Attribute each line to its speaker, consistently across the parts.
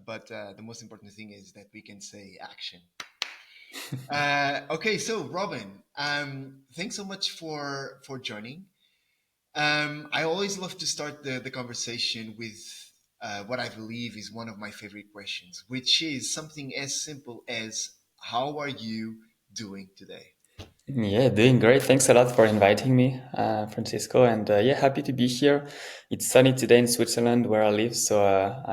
Speaker 1: but the most important thing is that we can say action. Okay, so Robin, thanks so much for joining. I always love to start the conversation with what I believe is one of my favorite questions, which is something as simple as how are you doing today?
Speaker 2: Yeah, doing great. Thanks a lot for inviting me, Francisco. And yeah, happy to be here. It's sunny today in Switzerland where I live, so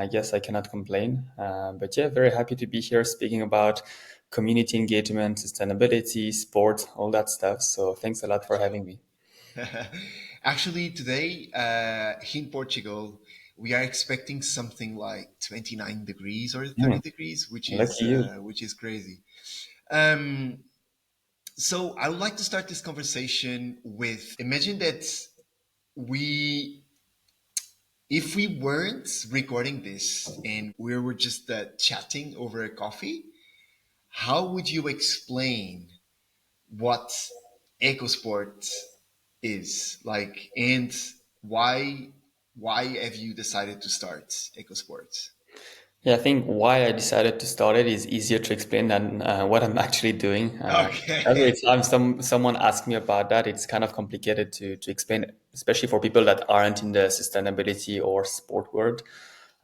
Speaker 2: I guess I cannot complain. But yeah, very happy to be here speaking about community engagement, sustainability, sport, all that stuff. So thanks a lot for having me.
Speaker 1: Actually, today in Portugal, we are expecting something like 29 degrees or 30
Speaker 2: Hmm,
Speaker 1: degrees,
Speaker 2: lucky you.
Speaker 1: which is crazy. Um, so I would like to start this conversation with imagine that we if we weren't recording this and we were just chatting over a coffee, how would you explain what EcoSport is like and why why have you decided to start EcoSports?
Speaker 2: Yeah, I think why I decided to start it is easier to explain than what I'm actually doing. Every
Speaker 1: Okay.
Speaker 2: time someone asks me about that, it's kind of complicated to explain, especially for people that aren't in the sustainability or sport world.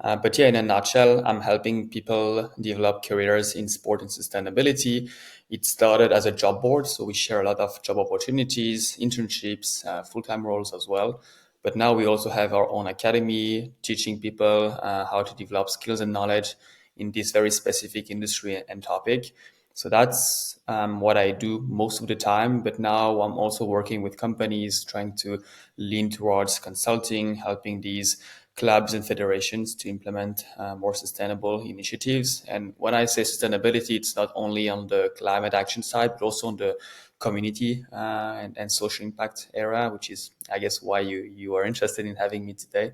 Speaker 2: But yeah, in a nutshell, I'm helping people develop careers in sport and sustainability. It started as a job board, so we share a lot of job opportunities, internships, full-time roles as well. But now we also have our own academy teaching people how to develop skills and knowledge in this very specific industry and topic. So that's what I do most of the time. But now I'm also working with companies trying to lean towards consulting, helping these clubs and federations to implement more sustainable initiatives. And when I say sustainability, it's not only on the climate action side, but also on the community and social impact area, which is, I guess, why you are interested in having me today.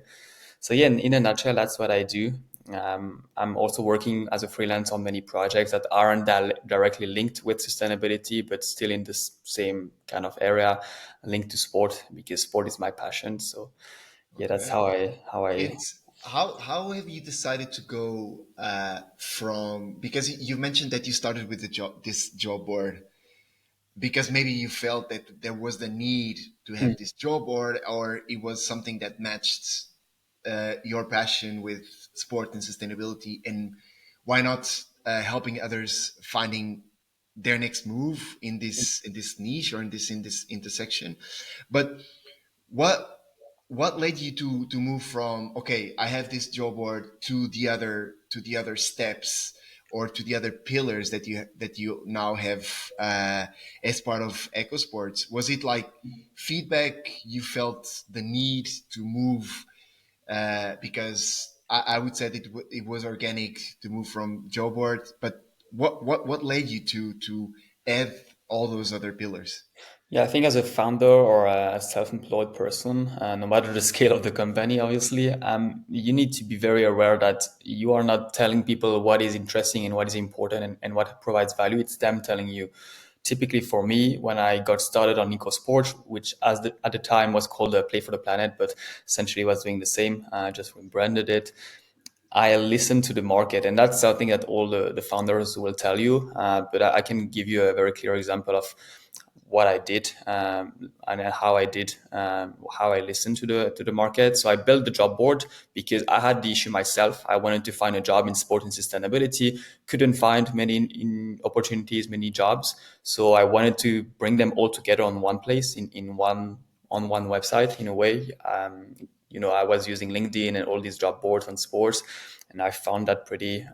Speaker 2: So yeah, in a nutshell, that's what I do. I'm also working as a freelance on many projects that aren't directly linked with sustainability, but still in the same kind of area, linked to sport because sport is my passion. So yeah, that's
Speaker 1: Okay.
Speaker 2: how I.
Speaker 1: It's how have you decided to go from because you mentioned that you started with the job this job board because maybe you felt that there was the need to
Speaker 2: Mm.
Speaker 1: have this job board or it was something that matched your passion with sport and sustainability and why not helping others finding their next move in this niche or in this intersection but what led you to move from okay I have this job board to the other steps or to the other pillars that you now have as part of EcoSports? Was it like feedback you felt the need to move because I would say that it was organic to move from job board, but what led you to add all those other pillars?
Speaker 2: Yeah, I think as a founder or a self-employed person, no matter the scale of the company, obviously, you need to be very aware that you are not telling people what is interesting and what is important and what provides value. It's them telling you. Typically, for me, when I got started on EcoSports, which at the time was called Play for the Planet, but essentially was doing the same, just rebranded it. I listen to the market, and that's something that all the founders will tell you. But I can give you a very clear example of what I did and how I did, how I listened to the market. So I built the job board because I had the issue myself. I wanted to find a job in sport and sustainability, couldn't find many in opportunities, many jobs. So I wanted to bring them all together on one place in one on one website in a way. I was using LinkedIn and all these job boards on sports, and I found that pretty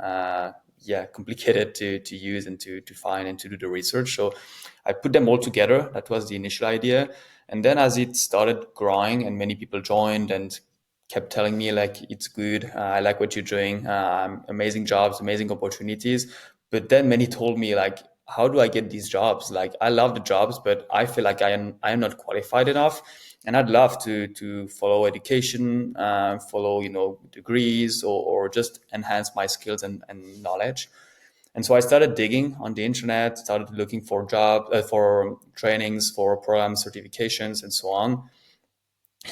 Speaker 2: complicated to use and to find and to do the research. So I put them all together. That was the initial idea, and then as it started growing and many people joined and kept telling me like it's good, I like what you're doing, amazing jobs, amazing opportunities. But then many told me like, how do I get these jobs? Like I love the jobs, but I feel like I am not qualified enough, and I'd love to follow education, follow degrees or just enhance my skills and knowledge. And so I started digging on the internet, started looking for for trainings, for programs, certifications, and so on.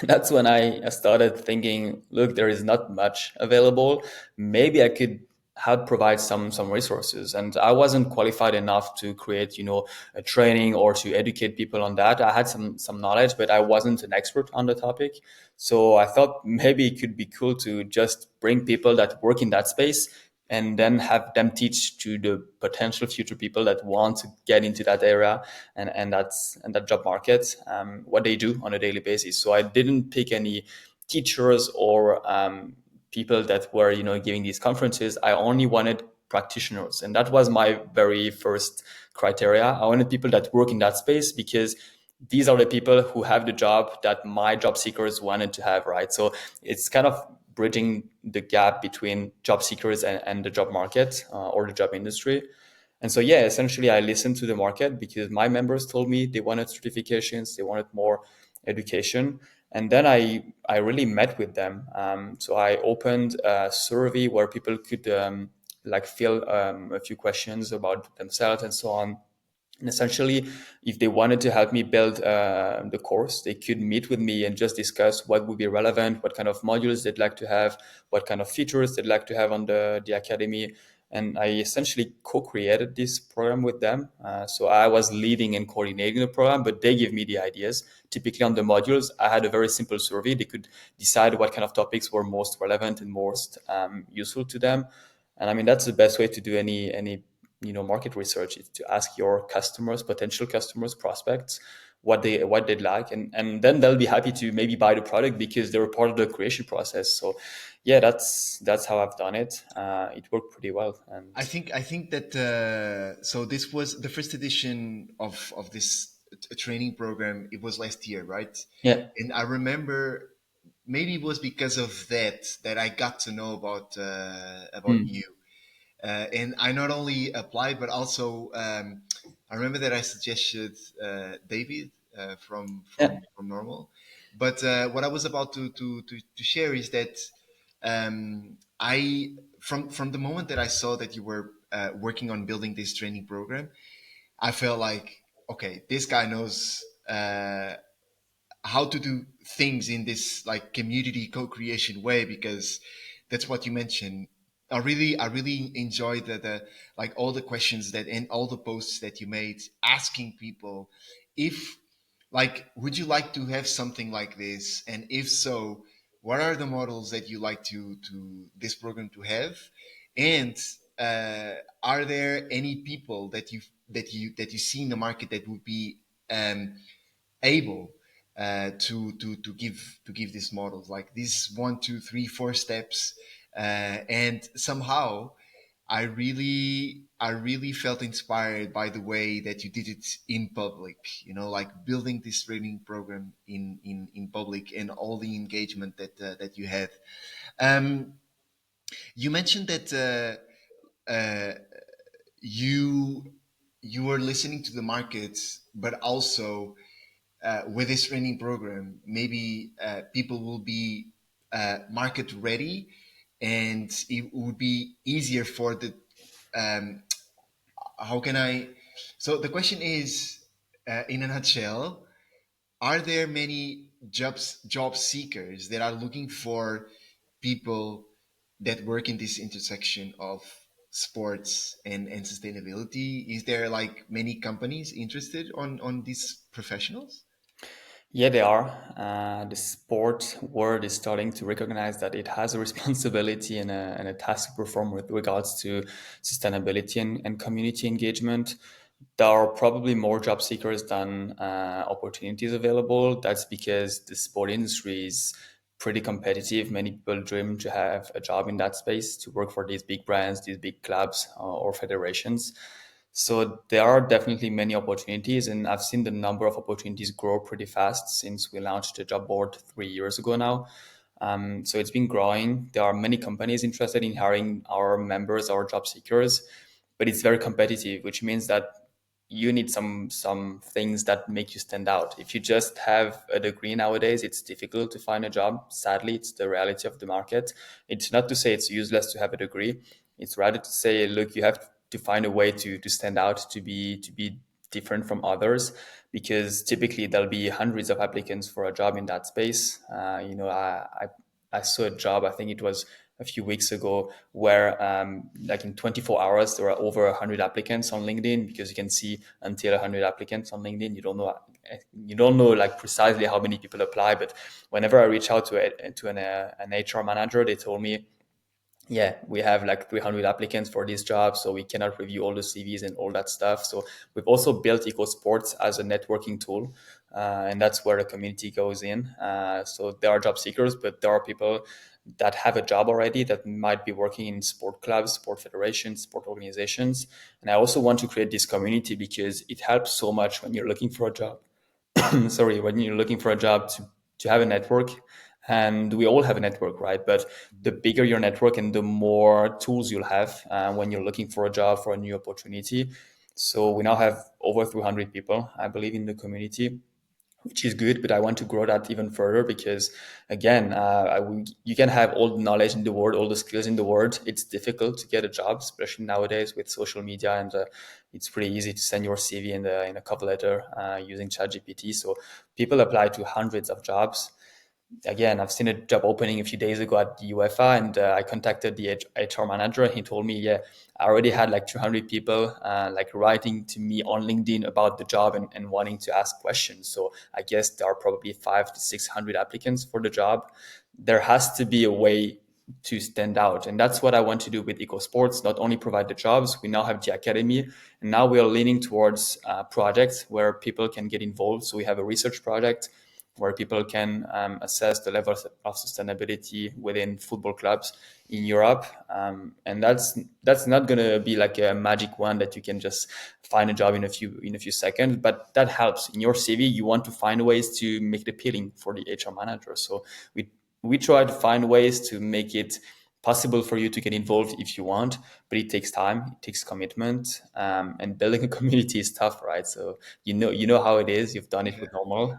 Speaker 2: That's when I started thinking, look, there is not much available. Maybe I could help provide some resources. And I wasn't qualified enough to create, a training or to educate people on that. I had some knowledge, but I wasn't an expert on the topic. So I thought maybe it could be cool to just bring people that work in that space and then have them teach to the potential future people that want to get into that area and that job market, what they do on a daily basis. So I didn't pick any teachers or people that were giving these conferences. I only wanted practitioners, and that was my very first criteria. I wanted people that work in that space because these are the people who have the job that my job seekers wanted to have, right? So it's kind of bridging the gap between job seekers and the job market, or the job industry. And so, yeah, essentially, I listened to the market because my members told me they wanted certifications, they wanted more education. And then I really met with them. So I opened a survey where people could like fill a few questions about themselves and so on. And essentially, if they wanted to help me build the course, they could meet with me and just discuss what would be relevant, what kind of modules they'd like to have, what kind of features they'd like to have on the academy. And I essentially co-created this program with them. So I was leading and coordinating the program, but they give me the ideas. Typically on the modules, I had a very simple survey. They could decide what kind of topics were most relevant and most useful to them. And I mean, that's the best way to do any market research, is to ask your customers, potential customers, prospects, what they'd like, and then they'll be happy to maybe buy the product because they're part of the creation process. So yeah, that's how I've done it. It worked pretty well. And
Speaker 1: I think that so this was the first edition of this training program. It was last year, right?
Speaker 2: yeah.
Speaker 1: And I remember maybe it was because of that I got to know about
Speaker 2: Mm.
Speaker 1: you. And I not only applied, but also I remember that I suggested David
Speaker 2: Yeah.
Speaker 1: from Normal. But what I was about to share is that I from the moment that I saw that you were working on building this training program, I felt like, okay, this guy knows how to do things in this like community co-creation way, because that's what you mentioned. I really enjoyed the like all the questions that and all the posts that you made asking people if like would you like to have something like this, and if so, what are the models that you like to this program to have, and are there any people that you see in the market that would be able to give these models like these 1, 2, 3, 4 steps, and somehow I really felt inspired by the way that you did it in public, like building this training program in public and all the engagement that you had. um, you mentioned that you you were listening to the market, but also with this training program, maybe people will be market ready, and it would be easier for the. Um, how can I? So the question is, in a nutshell, are there many job seekers that are looking for people that work in this intersection of sports and sustainability? Is there like many companies interested on these professionals?
Speaker 2: Yeah, they are. The sport world is starting to recognize that it has a responsibility and a task to perform with regards to sustainability and community engagement. There are probably more job seekers than opportunities available. That's because the sport industry is pretty competitive. Many people dream to have a job in that space, to work for these big brands, these big clubs, or federations. So there are definitely many opportunities, and I've seen the number of opportunities grow pretty fast since we launched the job board 3 years ago now. So it's been growing. There are many companies interested in hiring our members, our job seekers, but it's very competitive, which means that you need some things that make you stand out. If you just have a degree nowadays, it's difficult to find a job. Sadly, it's the reality of the market. It's not to say it's useless to have a degree. It's rather to say, look, you have to find a way to stand out, to be different from others, because typically there'll be hundreds of applicants for a job in that space. I saw a job. I think it was a few weeks ago, where like in 24 hours there are over 100 applicants on LinkedIn, because you can see until 100 applicants on LinkedIn. You don't know like precisely how many people apply, but whenever I reach out to an HR manager, they told me, yeah, we have like 300 applicants for this job, so we cannot review all the CVs and all that stuff. So we've also built EcoSports as a networking tool, and that's where the community goes in. So there are job seekers, but there are people that have a job already that might be working in sport clubs, sport federations, sport organizations. And I also want to create this community because it helps so much when you're looking for a job. Sorry, when you're looking for a job, to have a network. And we all have a network, right? But the bigger your network and the more tools you'll have when you're looking for a job, for a new opportunity. So we now have over 300 people, I believe, in the community, which is good, but I want to grow that even further because, again, you can have all the knowledge in the world, all the skills in the world. It's difficult to get a job, especially nowadays with social media, and it's pretty easy to send your CV in a cover letter using ChatGPT. So people apply to hundreds of jobs. Again, I've seen a job opening a few days ago at the UEFA, and I contacted the HR manager, and he told me, yeah, I already had like 200 people like writing to me on LinkedIn about the job and wanting to ask questions. So I guess there are probably 500 to 600 applicants for the job. There has to be a way to stand out, and that's what I want to do with EcoSports. Not only provide the jobs, we now have the academy, and now we are leaning towards projects where people can get involved. So we have a research project where people can assess the levels of sustainability within football clubs in Europe. And that's not going to be like a magic one that you can just find a job in a few seconds, but that helps. In your CV, you want to find ways to make it appealing for the HR manager. So we try to find ways to make it possible for you to get involved if you want, but it takes time, it takes commitment, and building a community is tough, right? So you know how it is. You've done it with normal.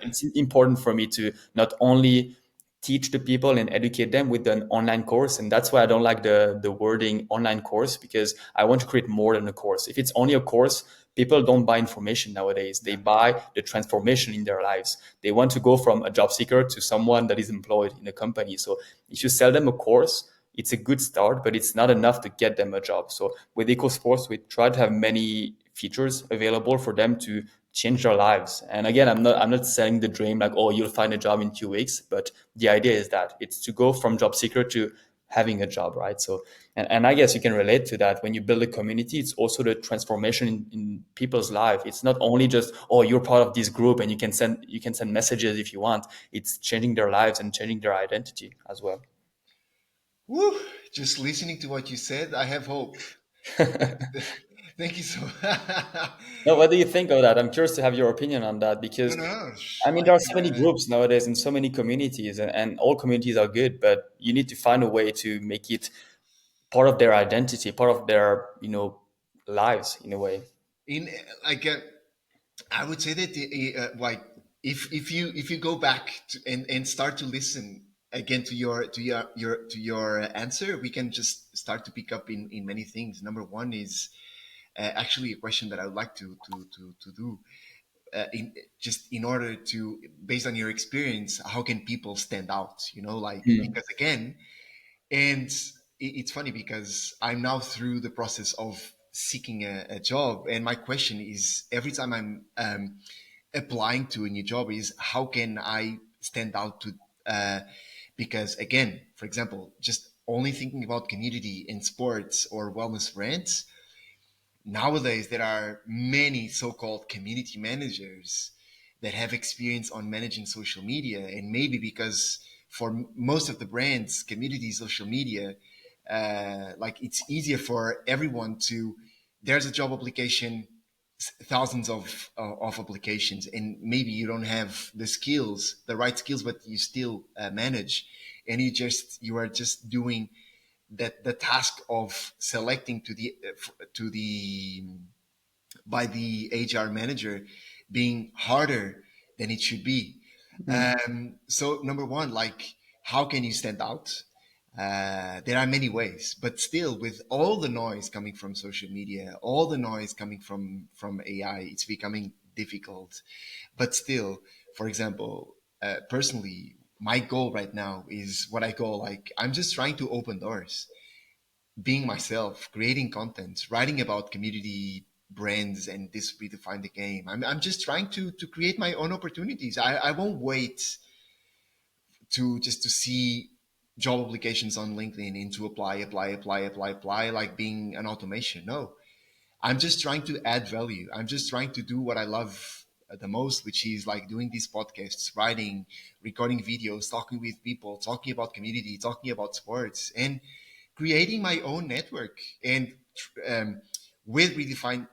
Speaker 2: It's important for me to not only teach the people and educate them with an online course, and that's why I don't like the wording online course, because I want to create more than a course. If it's only a course, people don't buy information nowadays. They buy the transformation in their lives. They want to go from a job seeker to someone that is employed in a company. So if you sell them a course, it's a good start, but it's not enough to get them a job. So with EcoSports, we try to have many features available for them to change their lives. And again, I'm not selling the dream like, oh, you'll find a job in 2 weeks, but the idea is that it's to go from job seeker to having a job, right? So, and I guess you can relate to that. When you build a community, it's also the transformation in people's life. It's not only just, oh, you're part of this group and you can send messages if you want. It's changing their lives and changing their identity as well.
Speaker 1: Woo! Just listening to what you said, I have hope. Thank you so.
Speaker 2: No, what do you think of that? I'm curious to have your opinion on that,
Speaker 1: No,
Speaker 2: because
Speaker 1: no, no.
Speaker 2: I mean, there
Speaker 1: Like,
Speaker 2: are so many groups nowadays and so many communities, and all communities are good, but you need to find a way to make it part of their identity, part of their, lives in a way.
Speaker 1: in like I would say that like if you go back and start to listen again to your answer, we can just start to pick up in many things. Number one is actually a question that I would like to do in just in order to, based on your experience, how can people stand out? Like,
Speaker 2: Mm.
Speaker 1: because again, and it's funny because I'm now through the process of seeking a job, and my question is every time I'm applying to a new job is how can I stand out to because again, for example, just only thinking about community in sports or wellness brands, nowadays there are many so-called community managers that have experience on managing social media, and maybe because for most of the brands community social media, like it's easier for everyone to, there's a job application, thousands of applications, and maybe you don't have the right skills, but you still manage, and you are just doing that the task of selecting to the by the HR manager being harder than it should be.
Speaker 2: Mm.
Speaker 1: So number one, like, how can you stand out? There are many ways, but still, with all the noise coming from social media, all the noise coming from AI, it's becoming difficult. But still, for example, personally, my goal right now is what I call like I'm just trying to open doors, being myself, creating content, writing about community brands and this redefine the game. I'm just trying to create my own opportunities. I won't wait to just to see job applications on LinkedIn and to apply like being an automation. No, I'm just trying to add value. I'm just trying to do what I love the most, which is like doing these podcasts, writing, recording videos, talking with people, talking about community, talking about sports, and creating my own network. And um, with redefine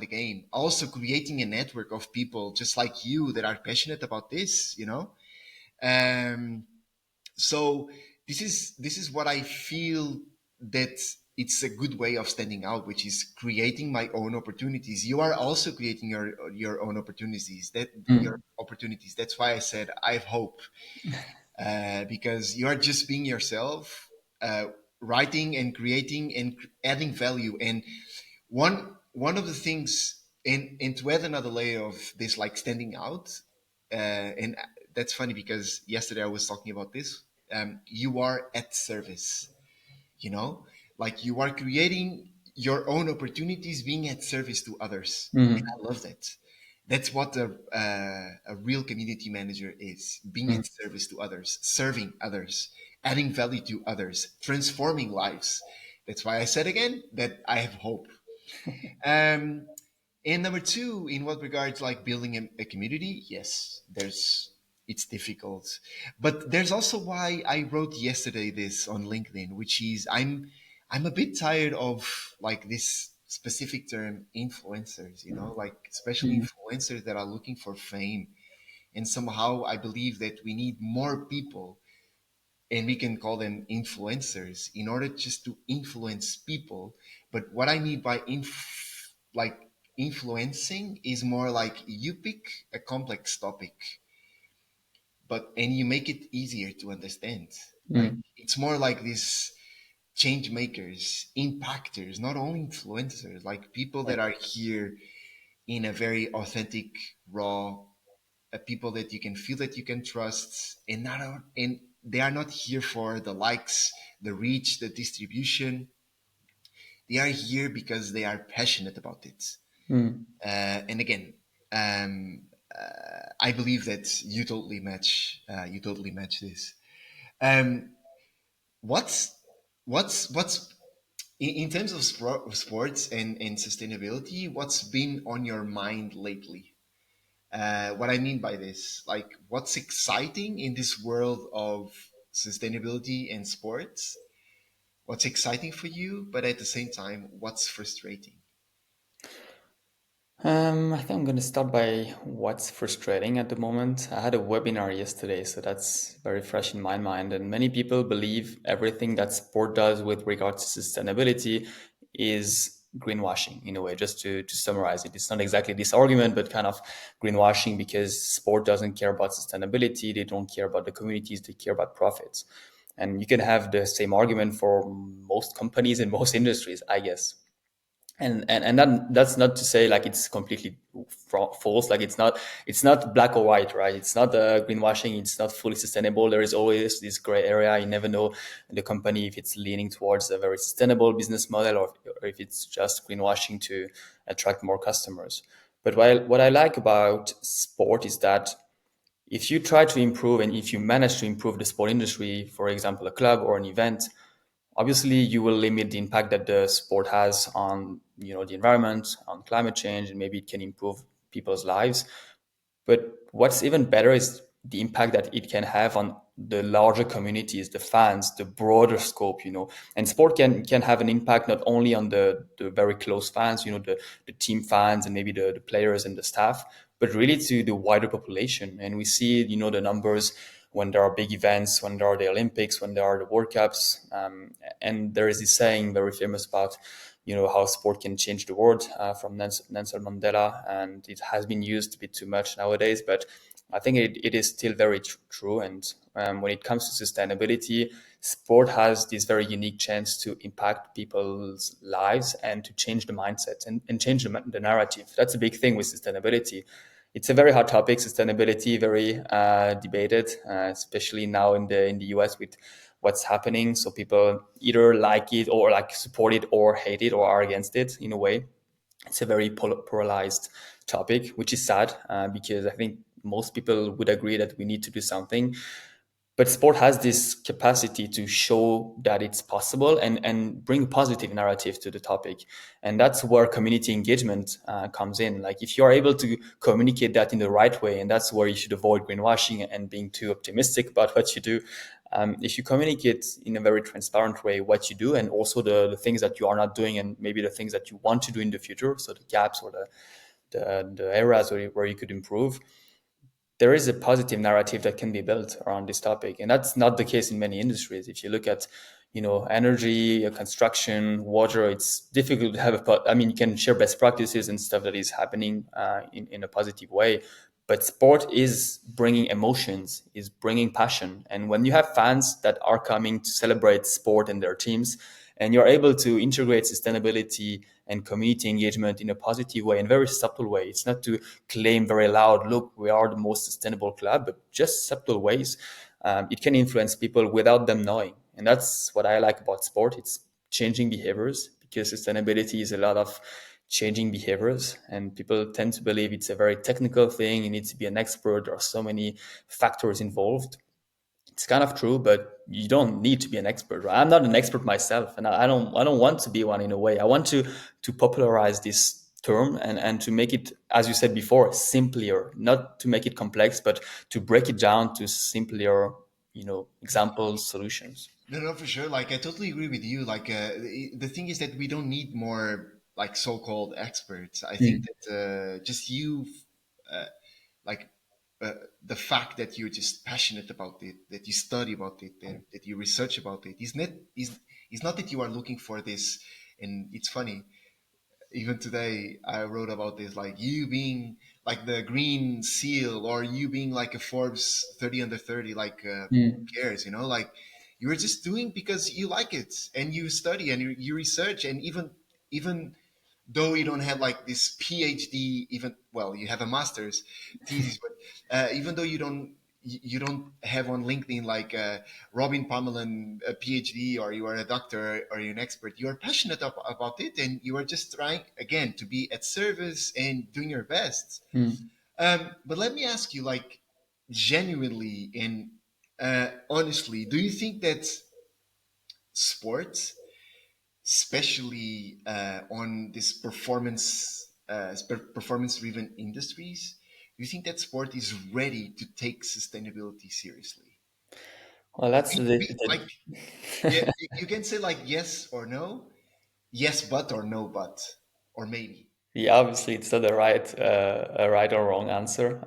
Speaker 1: the game, also creating a network of people just like you that are passionate about this. Um, so this is what I feel that it's a good way of standing out, which is creating my own opportunities. You are also creating your own opportunities. Your
Speaker 2: Mm.
Speaker 1: opportunities. That's why I said I have hope, because you are just being yourself, writing and creating and adding value. And one of the things, and to add another layer of this, like standing out, and that's funny because yesterday I was talking about this. You are at service, you know, like you are creating your own opportunities, being at service to others. And
Speaker 2: Mm.
Speaker 1: I love that. That's what a real community manager is: being
Speaker 2: Mm.
Speaker 1: at service to others, serving others, adding value to others, transforming lives. That's why I said again that I have hope. um, and number two, in what regards like building a community, yes, it's difficult, but there's also why I wrote yesterday this on LinkedIn, which is I'm a bit tired of like this specific term influencers, like especially
Speaker 2: Mm.
Speaker 1: influencers that are looking for fame. And somehow I believe that we need more people, and we can call them influencers, in order just to influence people. But what I mean by like influencing is more like you pick a complex topic, but and you make it easier to understand. Like
Speaker 2: Mm.
Speaker 1: it's more like this change makers, impactors, not only influencers, like people
Speaker 2: Yeah.
Speaker 1: that are here in a very authentic, raw, people that you can feel, that you can trust, and they are not here for the likes, the reach, the distribution. They are here because they are passionate about it.
Speaker 2: Mm.
Speaker 1: And again, I believe that you totally match. You totally match this. Um, what's what's in terms of sports and sustainability? What's been on your mind lately? What I mean by this, like, what's exciting in this world of sustainability and sports? What's exciting for you, but at the same time, what's frustrating?
Speaker 2: I think I'm going to start by what's frustrating at the moment. I had a webinar yesterday, so that's very fresh in my mind. And many people believe everything that sport does with regards to sustainability is greenwashing in a way. Just to summarize it, it's not exactly this argument, but kind of greenwashing, because sport doesn't care about sustainability. They don't care about the communities. They care about profits. And you can have the same argument for most companies in most industries, I guess. And that's not to say like it's completely false. Like it's not black or white, right? It's not greenwashing. It's not fully sustainable. There is always this gray area. You never know the company if it's leaning towards a very sustainable business model, or if it's just greenwashing to attract more customers. But what I like about sport is that if you try to improve, and if you manage to improve the sport industry, for example, a club or an event, obviously you will limit the impact that the sport has on the environment, on climate change, and maybe it can improve people's lives. But what's even better is the impact that it can have on the larger communities, the fans, the broader scope, And sport can have an impact not only on the very close fans, the team fans and maybe the players and the staff, but really to the wider population. And we see, the numbers when there are big events, when there are the Olympics, when there are the World Cups. And there is this saying very famous about how sport can change the world, from Nelson Mandela, and it has been used a bit too much nowadays, but I think it is still very true. And when it comes to sustainability, sport has this very unique chance to impact people's lives and to change the mindset and change the narrative. That's a big thing with sustainability. it's a very hot topic, sustainability, very debated, especially now in the US with what's happening. So people either like it or like support it or hate it or are against it in a way. It's a very polarized topic, which is sad because I think most people would agree that we need to do something. But sport has this capacity to show that it's possible and bring a positive narrative to the topic. And that's where community engagement comes in. Like if you're able to communicate that in the right way, and that's where you should avoid greenwashing and being too optimistic about what you do. If you communicate in a very transparent way what you do and also the things that you are not doing and maybe the things that you want to do in the future, so the gaps or the areas where you could improve, there is a positive narrative that can be built around this topic, and that's not the case in many industries. If you look at, energy, construction, water, it's difficult to have I mean, you can share best practices and stuff that is happening in a positive way, but sport is bringing emotions, is bringing passion, and when you have fans that are coming to celebrate sport and their teams, and you're able to integrate sustainability and community engagement in a positive way, in a very subtle way. It's not to claim very loud, look, we are the most sustainable club, but just subtle ways. It can influence people without them knowing. And that's what I like about sport. It's changing behaviors because sustainability is a lot of changing behaviors. And people tend to believe it's a very technical thing. You need to be an expert. There are so many factors involved. It's kind of true, but you don't need to be an expert. Right? I'm not an expert myself, and I don't want to be one in a way. I want to popularize this term and to make it, as you said before, simpler. Not to make it complex, but to break it down to simpler, examples, solutions.
Speaker 1: No, no, for sure. Like, I totally agree with you. Like, the thing is that we don't need more like so-called experts. I think
Speaker 2: Mm,
Speaker 1: that just you, uh, like, the fact that you're just passionate about it, that you study about it, and that you research about it, is not that you are looking for this. And it's funny, even today I wrote about this, like you being like the green seal or you being like a Forbes 30 under 30, like who
Speaker 2: mm,
Speaker 1: cares, like you're just doing because you like it and you study and you research, and even though you don't have like this PhD, even well, you have a master's thesis, but even though you don't have on LinkedIn like Robin Parmelin, a PhD, or you are a doctor or you're an expert, you are passionate about it, and you are just trying again to be at service and doing your best.
Speaker 2: mm.
Speaker 1: But let me ask you, like, genuinely and honestly, do you think that sports, especially on this performance driven industries, do you think that sport is ready to take sustainability seriously?
Speaker 2: Well, that's
Speaker 1: Like, yeah, you can say like yes or no, yes but or no but, or maybe.
Speaker 2: yeah. Obviously, it's not a right or wrong answer.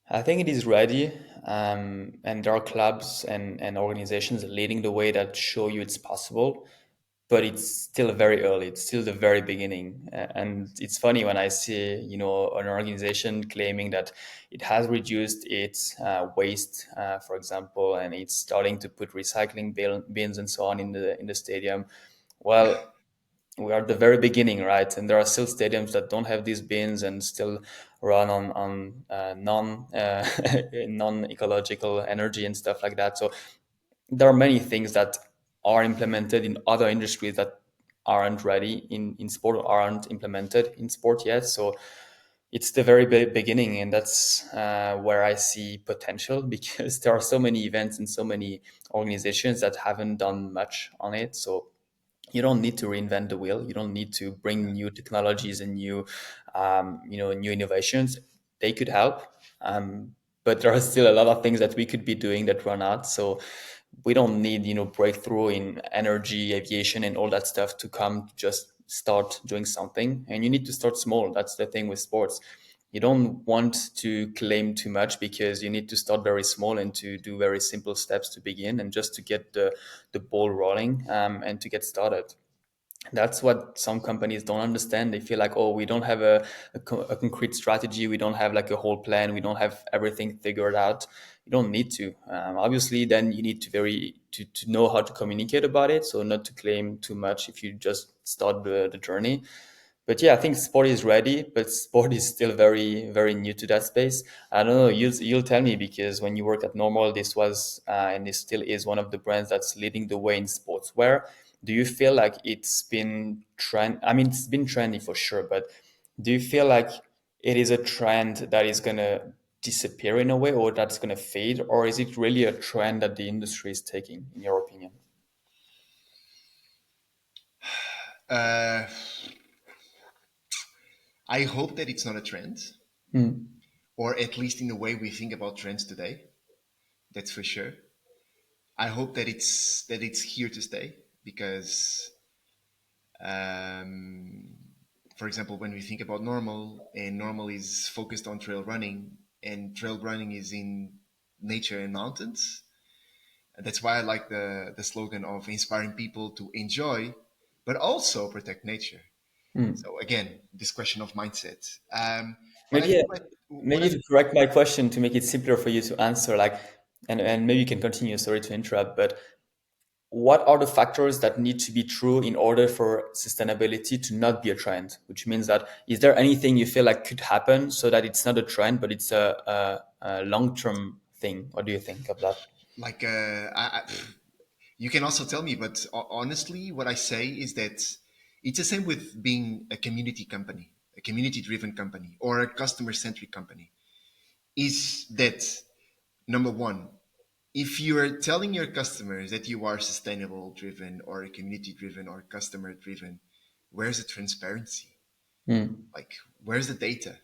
Speaker 2: I think it is ready, and there are clubs and organizations leading the way that show you it's possible. But it's still very early. It's still the very beginning, and it's funny when I see an organization claiming that it has reduced its waste, for example, and it's starting to put recycling bins and so on in the stadium. Well, we are at the very beginning, right? And there are still stadiums that don't have these bins and still run on non ecological energy and stuff like that. So there are many things that are implemented in other industries that aren't ready in sport or aren't implemented in sport yet. So it's the very beginning, and that's where I see potential because there are so many events and so many organizations that haven't done much on it. So you don't need to reinvent the wheel. You don't need to bring new technologies and new innovations. They could help, but there are still a lot of things that we could be doing that we're not. So we don't need breakthrough in energy, aviation, and all that stuff to come to just start doing something. And you need to start small. That's the thing with sports. You don't want to claim too much because you need to start very small and to do very simple steps to begin and just to get the ball rolling, and to get started. That's what some companies don't understand. They feel like, oh, we don't have a concrete strategy. We don't have like a whole plan. We don't have everything figured out. You don't need to. Obviously, then you need to know how to communicate about it. So not to claim too much if you just start the journey. But yeah, I think sport is ready, but sport is still very, very new to that space. I don't know. You'll tell me because when you work at Normal, this was and it still is one of the brands that's leading the way in sportswear. Do you feel like it's been trend? I mean, it's been trendy for sure, but do you feel like it is a trend that is gonna disappear in a way, or that's gonna fade, or is it really a trend that the industry is taking, in your opinion?
Speaker 1: Uh, I hope that it's not a trend,
Speaker 2: Mm,
Speaker 1: or at least in the way we think about trends today. That's for sure. I hope that it's here to stay because, um, for example, when we think about normal, and normal is focused on trail running, and trail running is in nature and mountains. And that's why I like the slogan of inspiring people to enjoy, but also protect nature.
Speaker 2: mm.
Speaker 1: So again, this question of mindset. What I
Speaker 2: Maybe
Speaker 1: think, what
Speaker 2: maybe
Speaker 1: I
Speaker 2: to correct my question to make it simpler for you to answer, like, and maybe you can continue. Sorry to interrupt, but what are the factors that need to be true in order for sustainability to not be a trend? Which means that is there anything you feel like could happen so that it's not a trend, but it's a long term thing? What do you think of that?
Speaker 1: like you can also tell me, but honestly, what I say is that it's the same with being a community company, a community driven company, or a customer centric company. Is that number one? If you are telling your customers that you are sustainable driven or community driven or customer driven, where's the transparency?
Speaker 2: Mm,
Speaker 1: Like, where's the data?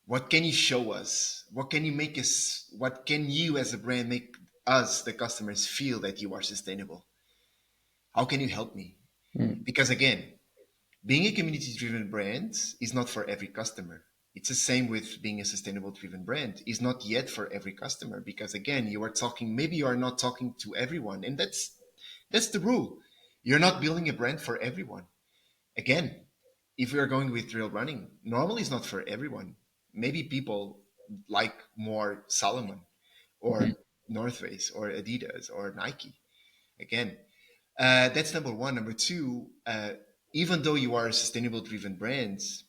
Speaker 1: What can you show us? What can you make us? What can you as a brand make us, the customers, feel that you are sustainable? How can you help me?
Speaker 2: mm,
Speaker 1: Because again, being a community driven brand is not for every customer. It's the same with being a sustainable driven brand. Is not yet for every customer because again, you are talking, maybe you are not talking to everyone. And that's the rule. You're not building a brand for everyone. Again, if we are going with trail running, normally it's not for everyone. Maybe people like more Salomon or
Speaker 2: mm,
Speaker 1: North Face or Adidas or Nike. Again, that's number one. Number two, even though you are a sustainable driven brands,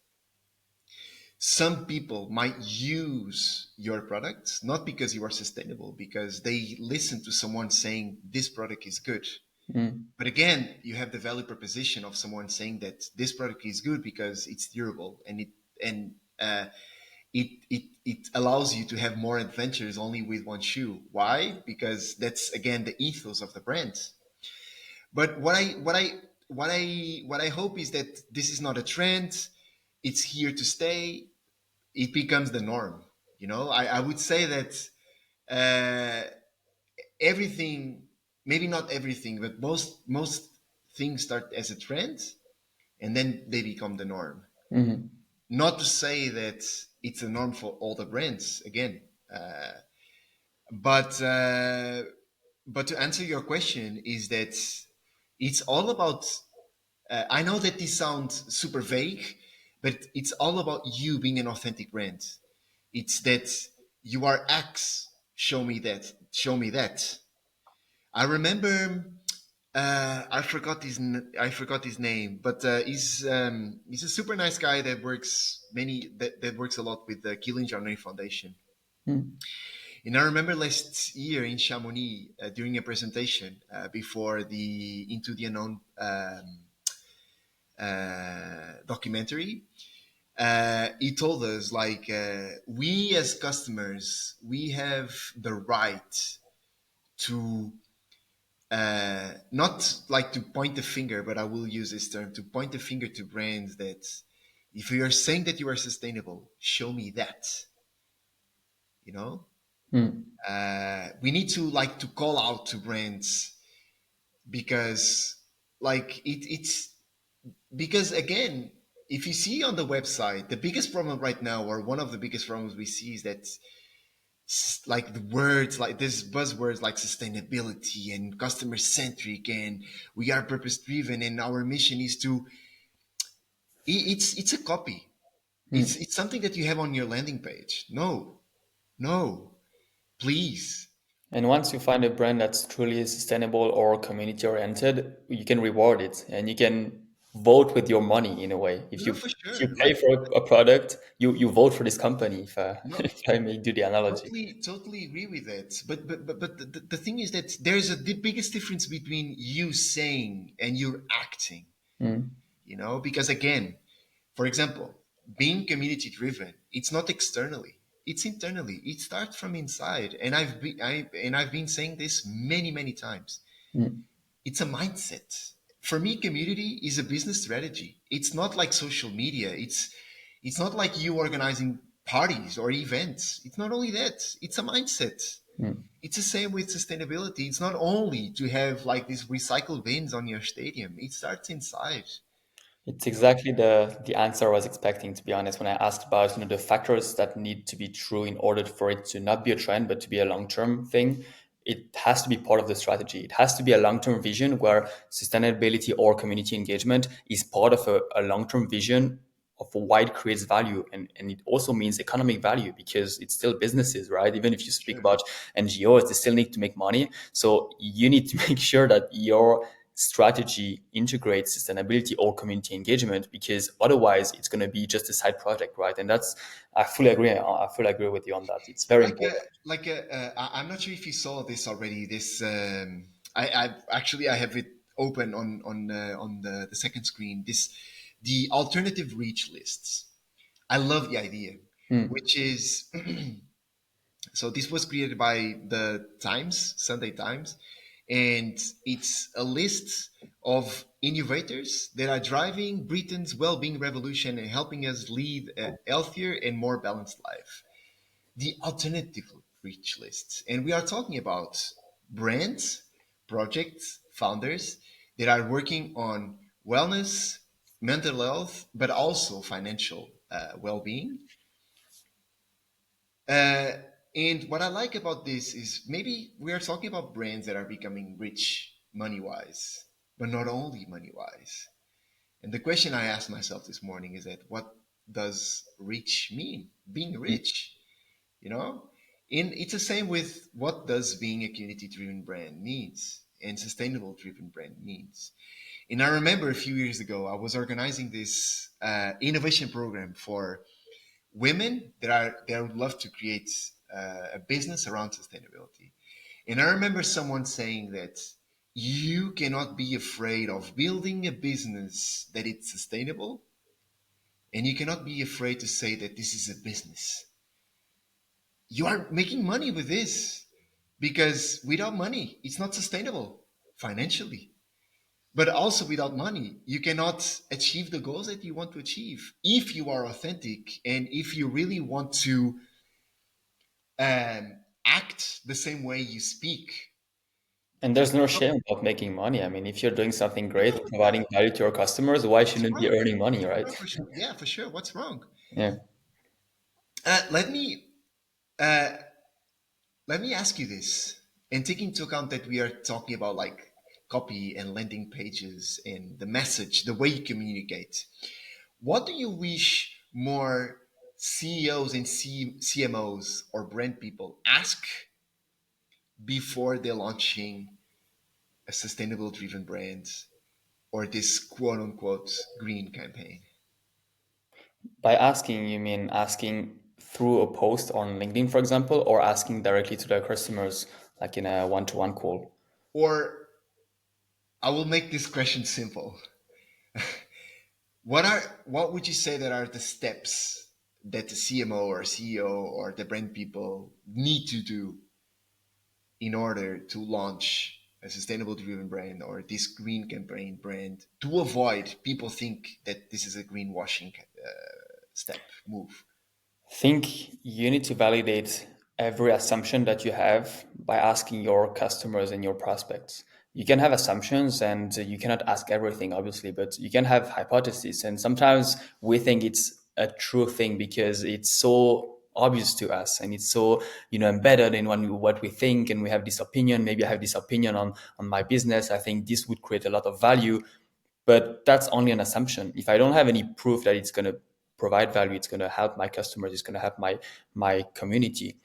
Speaker 1: some people might use your products not because you are sustainable, because they listen to someone saying this product is good.
Speaker 2: mm,
Speaker 1: But again, you have the value proposition of someone saying that this product is good because it's durable and and uh, it allows you to have more adventures only with one shoe. Why? Because that's again the ethos of the brand. But what I hope is that this is not a trend. It's here to stay. It becomes the norm. You know, I would say that uh, everything, maybe not everything, but most things start as a trend and then they become the norm.
Speaker 2: mm,
Speaker 1: Not to say that it's a norm for all the brands again, but but to answer your question is that it's all about. I know that this sounds super vague, but it's all about you being an authentic brand. It's that you are X. Show me that. Show me that. I remember. I forgot his name, but he's a super nice guy that that works a lot with the Killing Journey Foundation.
Speaker 2: mm,
Speaker 1: And I remember last year in Chamonix during a presentation before the Into the Unknown documentary. He told us like we as customers we have the right to not like to point the finger, but I will use this term to point the finger to brands that if you are saying that you are sustainable, show me that. You know,
Speaker 2: mm,
Speaker 1: we need to like to call out to brands because like it's because again, if you see on the website, the biggest problem right now, or one of the biggest problems we see is that like the words like this buzzwords like sustainability and customer centric and we are purpose driven and our mission is to it's a copy.
Speaker 2: mm.
Speaker 1: It's something that you have on your landing page. No, no, please.
Speaker 2: And once you find a brand that's truly sustainable or community oriented, you can reward it and you can vote with your money in a way. If
Speaker 1: No,
Speaker 2: you
Speaker 1: for
Speaker 2: if you
Speaker 1: sure.
Speaker 2: pay
Speaker 1: Like,
Speaker 2: for a product, you vote for this company. If
Speaker 1: no,
Speaker 2: if I may do the analogy.
Speaker 1: totally agree with that. But the thing is that there's the biggest difference between you saying and you're acting.
Speaker 2: Mm,
Speaker 1: Because again, for example, being community driven, it's not externally, it's internally. It starts from inside, and I've been saying this many times.
Speaker 2: mm,
Speaker 1: It's a mindset. For me, community is a business strategy. It's not like social media. It's not like you organizing parties or events. It's not only that. It's a mindset.
Speaker 2: mm.
Speaker 1: It's the same with sustainability. It's not only to have like these recycled bins on your stadium. It starts inside.
Speaker 2: It's
Speaker 1: You know,
Speaker 2: exactly the answer I was expecting, to be honest, when I asked about the factors that need to be true in order for it to not be a trend but to be a long-term thing. It has to be part of the strategy. It has to be a long-term vision where sustainability or community engagement is part of a long-term vision of why it creates value, and it also means economic value because it's still businesses, right? Even if you speak
Speaker 1: sure.
Speaker 2: about NGOs, they still need to make money. So you need to make sure that your strategy integrates sustainability or community engagement, because otherwise it's going to be just a side project, right? And that's, I fully agree with you on that. It's very
Speaker 1: like
Speaker 2: important.
Speaker 1: I'm not sure if you saw this already. This I have it open on the second screen. This the alternative reach lists. I love the idea,
Speaker 2: Mm.
Speaker 1: which is so this was created by the Times, Sunday Times, and it's a list of innovators that are driving Britain's well-being revolution and helping us lead a healthier and more balanced life. The alternative reach lists. And we are talking about brands, projects, founders that are working on wellness, mental health, but also financial well being. Uh, and what I like about this is maybe we are talking about brands that are becoming rich money wise, but not only money wise. And the question I asked myself this morning is that what does rich mean? Being rich, you know? And it's the same with what does being a community driven brand means and sustainable driven brand means. And I remember a few years ago, I was organizing this innovation program for women that would love to create a business around sustainability. And I remember someone saying that you cannot be afraid of building a business that it's sustainable, and you cannot be afraid to say that this is a business. You are making money with this because without money, it's not sustainable financially. But also without money, you cannot achieve the goals that you want to achieve if you are authentic and if you really want to act the same way you speak.
Speaker 2: And there's no shame about making money. I mean, if you're doing something great, providing value to your customers, why
Speaker 1: What's
Speaker 2: shouldn't you be
Speaker 1: wrong?
Speaker 2: earning money,
Speaker 1: No,
Speaker 2: right?
Speaker 1: for sure. Yeah, for sure. What's wrong?
Speaker 2: Yeah.
Speaker 1: Let me uh, let me ask you this, and take into account that we are talking about like copy and landing pages and the message, the way you communicate. What do you wish more CEOs and CMOs or brand people ask before they're launching a sustainable driven brand or this quote unquote green campaign?
Speaker 2: By asking, you mean asking through a post on LinkedIn, for example, or asking directly to their customers, like in a one-to-one call?
Speaker 1: Or I will make this question simple. What would you say that are the steps that the CMO or CEO or the brand people need to do in order to launch a sustainable driven brand or this green campaign brand to avoid people think that this is a greenwashing step move?
Speaker 2: Think you need to validate every assumption that you have by asking your customers and your prospects. You can have assumptions and you cannot ask everything, obviously, but you can have hypotheses. And sometimes we think it's a true thing because it's so obvious to us and it's so embedded in what we think, and we have this opinion. Maybe I have this opinion on my business. I think this would create a lot of value, but that's only an assumption. If I don't have any proof that it's going to provide value, it's going to help my customers, it's going to help my community,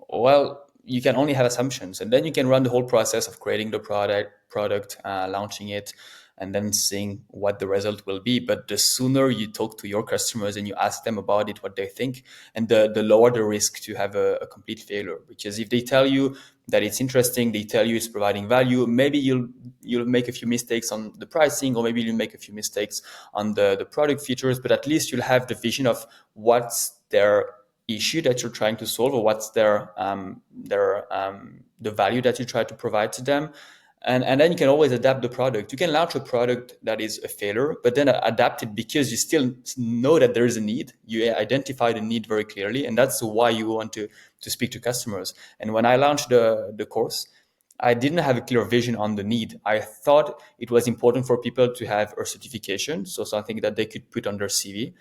Speaker 2: well, you can only have assumptions, and then you can run the whole process of creating the product, launching it, and then seeing what the result will be. But the sooner you talk to your customers and you ask them about it, what they think, and the lower the risk to have a complete failure. Because if they tell you that it's interesting, they tell you it's providing value, maybe you'll make a few mistakes on the pricing, or maybe you'll make a few mistakes on the product features, but at least you'll have the vision of what's their issue that you're trying to solve, or what's the value that you try to provide to them. And then you can always adapt the product. You can launch a product that is a failure, but then adapt it because you still know that there is a need. You identify the need very clearly, and that's why you want to speak to customers. And when I launched the course, I didn't have a clear vision on the need. I thought it was important for people to have a certification, so something that they could put on their CV.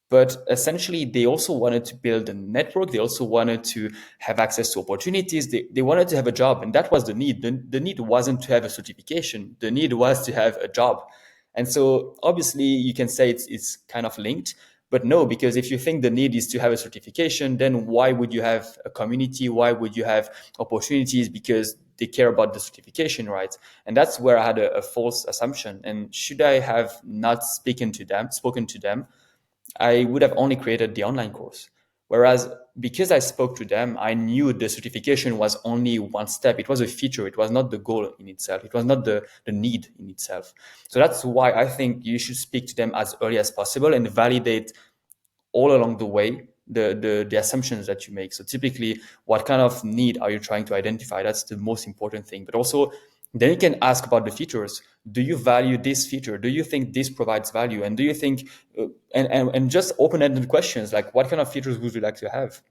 Speaker 2: But essentially, they also wanted to build a network. They also wanted to have access to opportunities. They wanted to have a job. And that was the need. The need wasn't to have a certification. The need was to have a job. And so obviously you can say it's kind of linked, but no, because if you think the need is to have a certification, then why would you have a community? Why would you have opportunities? Because they care about the certification, right? And that's where I had a false assumption. And should I have not spoken to them, I would have only created the online course. Whereas because I spoke to them, I knew the certification was only one step. It was a feature. It was not the goal in itself. It was not the need in itself. So that's why I think you should speak to them as early as possible and validate all along the way the assumptions that you make. So typically, what kind of need are you trying to identify? That's the most important thing. But also, then you can ask about the features. Do you value this feature? Do you think this provides value? And do you think, and just open-ended questions like, what kind of features would you like to have?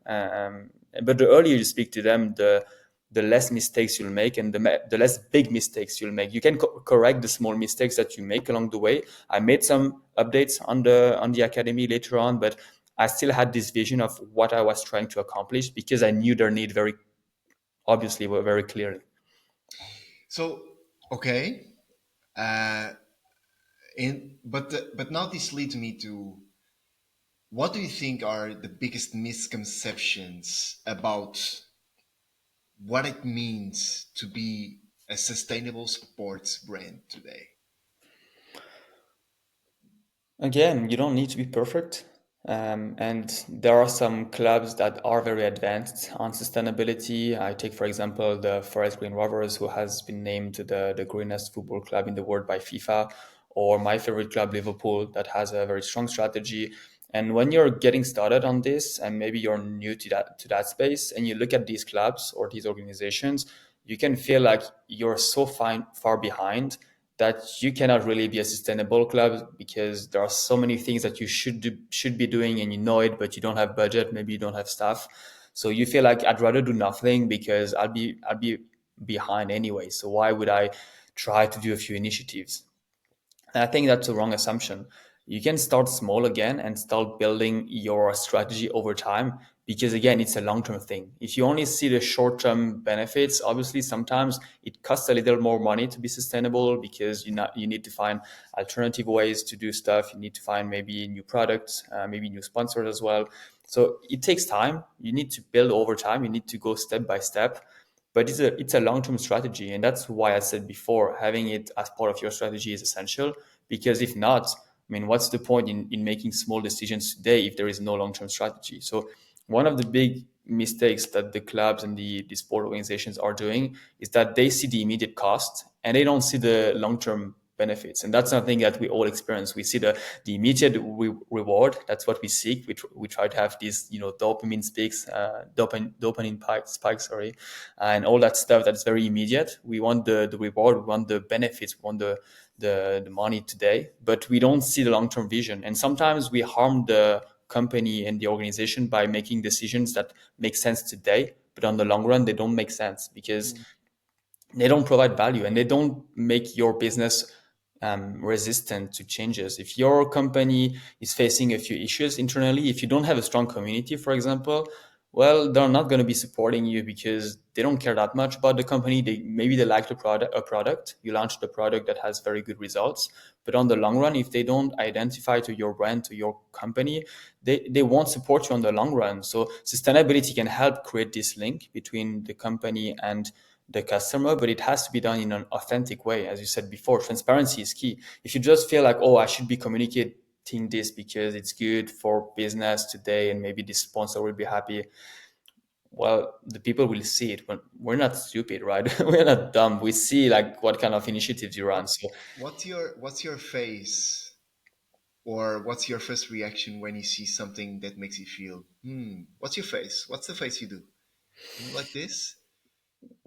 Speaker 2: But the earlier you speak to them, the less mistakes you'll make, and the less big mistakes you'll make. You can correct the small mistakes that you make along the way. I made some updates on the academy later on, but I still had this vision of what I was trying to accomplish because I knew their need very obviously, very clearly.
Speaker 1: So okay, uh, but now this leads me to, what do you think are the biggest misconceptions about what it means to be a sustainable sports brand today?
Speaker 2: Again, you don't need to be perfect. And there are some clubs that are very advanced on sustainability. I take, for example, the Forest Green Rovers, who has been named the greenest football club in the world by FIFA, or my favorite club, Liverpool, that has a very strong strategy. And when you're getting started on this, and maybe you're new to that space, and you look at these clubs or these organizations, you can feel like you're so far behind that you cannot really be a sustainable club because there are so many things that you should be doing, and you know it, but you don't have budget, maybe you don't have staff. So you feel like I'd rather do nothing because I'll be behind anyway. So why would I try to do a few initiatives? And I think that's a wrong assumption. You can start small again and start building your strategy over time, because again, it's a long-term thing. If you only see the short-term benefits, obviously sometimes it costs a little more money to be sustainable because you need to find alternative ways to do stuff. You need to find maybe new products, maybe new sponsors as well. So it takes time. You need to build over time. You need to go step by step, but it's a long-term strategy, and that's why I said before, having it as part of your strategy is essential. Because if not, I mean, what's the point in making small decisions today if there is no long-term strategy? So one of the big mistakes that the clubs and the sport organizations are doing is that they see the immediate cost and they don't see the long-term benefits. And that's something that we all experience. We see the immediate reward. That's what we seek. We try to have these, dopamine spikes, spikes, sorry, and all that stuff that's very immediate. We want the reward, we want the benefits, we want the money today, but we don't see the long-term vision. And sometimes we harm the company and the organization by making decisions that make sense today, but on the long run, they don't make sense because they don't provide value and they don't make your business resistant to changes. If your company is facing a few issues internally, if you don't have a strong community, for example, well, they're not going to be supporting you because they don't care that much about the company. Maybe they like a product. You launched a product that has very good results, but on the long run, if they don't identify to your brand, to your company, they won't support you on the long run. So sustainability can help create this link between the company and the customer, but it has to be done in an authentic way. As you said before, transparency is key. If you just feel like, oh, I should be communicating this because it's good for business today and maybe this sponsor will be happy, well, the people will see it. But we're not stupid, right? We're not dumb. We see like what kind of initiatives you run.
Speaker 1: What
Speaker 2: So
Speaker 1: what's your face, or what's your first reaction when you see something that makes you feel, what's your face? What's the face you do? Like this?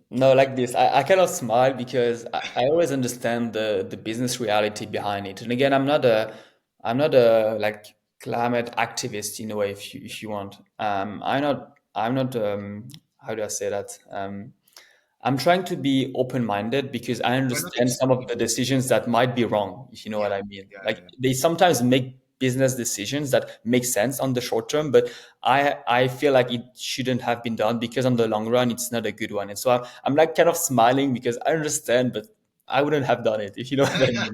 Speaker 2: no, like this. I kind of smile because I always understand the business reality behind it. And again, I'm not a like climate activist in a way, if you want. I'm not how do I say that? I'm trying to be open-minded because I
Speaker 1: You're not
Speaker 2: understand some of
Speaker 1: extreme.
Speaker 2: the decisions that might be wrong, if you know
Speaker 1: Yeah,
Speaker 2: what I mean.
Speaker 1: yeah,
Speaker 2: Like
Speaker 1: yeah.
Speaker 2: they sometimes make business decisions that make sense on the short term, but I feel like it shouldn't have been done because on the long run it's not a good one. And so I'm like kind of smiling because I understand, but I wouldn't have done it, if you know what I mean.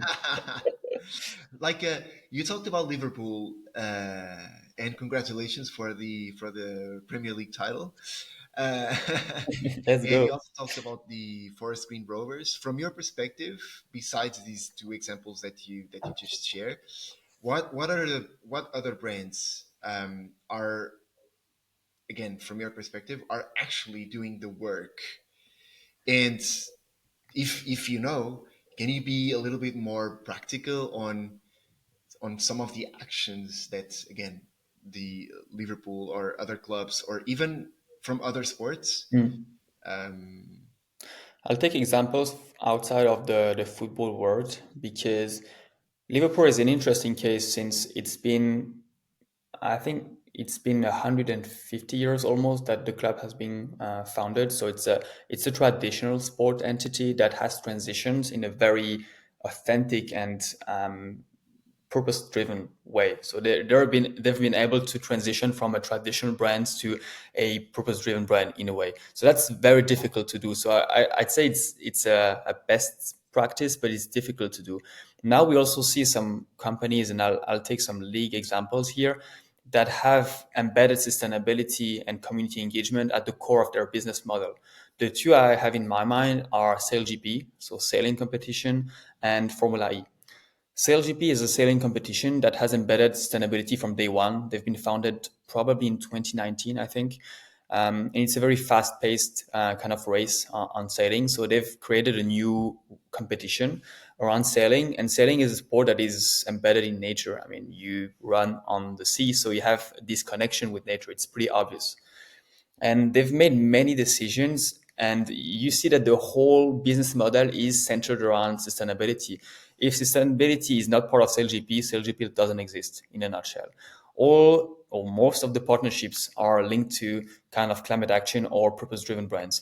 Speaker 1: Like you talked about Liverpool, and congratulations for the Premier League title. Uh,
Speaker 2: Let's
Speaker 1: and
Speaker 2: go.
Speaker 1: you also talked about the Forest Green Rovers. From your perspective, besides these two examples that you just shared, what other brands are, again, from your perspective, are actually doing the work? And if you know, can you be a little bit more practical on some of the actions that, again, the Liverpool or other clubs, or even from other sports?
Speaker 2: Mm.
Speaker 1: Um,
Speaker 2: I'll take examples outside of the football world because Liverpool is an interesting case since I think it's been 150 years almost that the club has been founded. So it's a traditional sport entity that has transitions in a very authentic and purpose-driven way. So they've been able to transition from a traditional brand to a purpose-driven brand in a way. So that's very difficult to do. So I'd say it's a best practice, but it's difficult to do. Now we also see some companies, and I'll take some league examples here that have embedded sustainability and community engagement at the core of their business model. The two I have in my mind are SailGP, so sailing competition, and Formula E. SailGP is a sailing competition that has embedded sustainability from day one. They've been founded probably in 2019, I think. And it's a very fast paced kind of race on sailing. So they've created a new competition around sailing. And sailing is a sport that is embedded in nature. I mean, you run on the sea, so you have this connection with nature. It's pretty obvious, and they've made many decisions, and you see that the whole business model is centered around sustainability. If sustainability is not part of SailGP doesn't exist in a nutshell. All or most of the partnerships are linked to kind of climate action or purpose driven brands.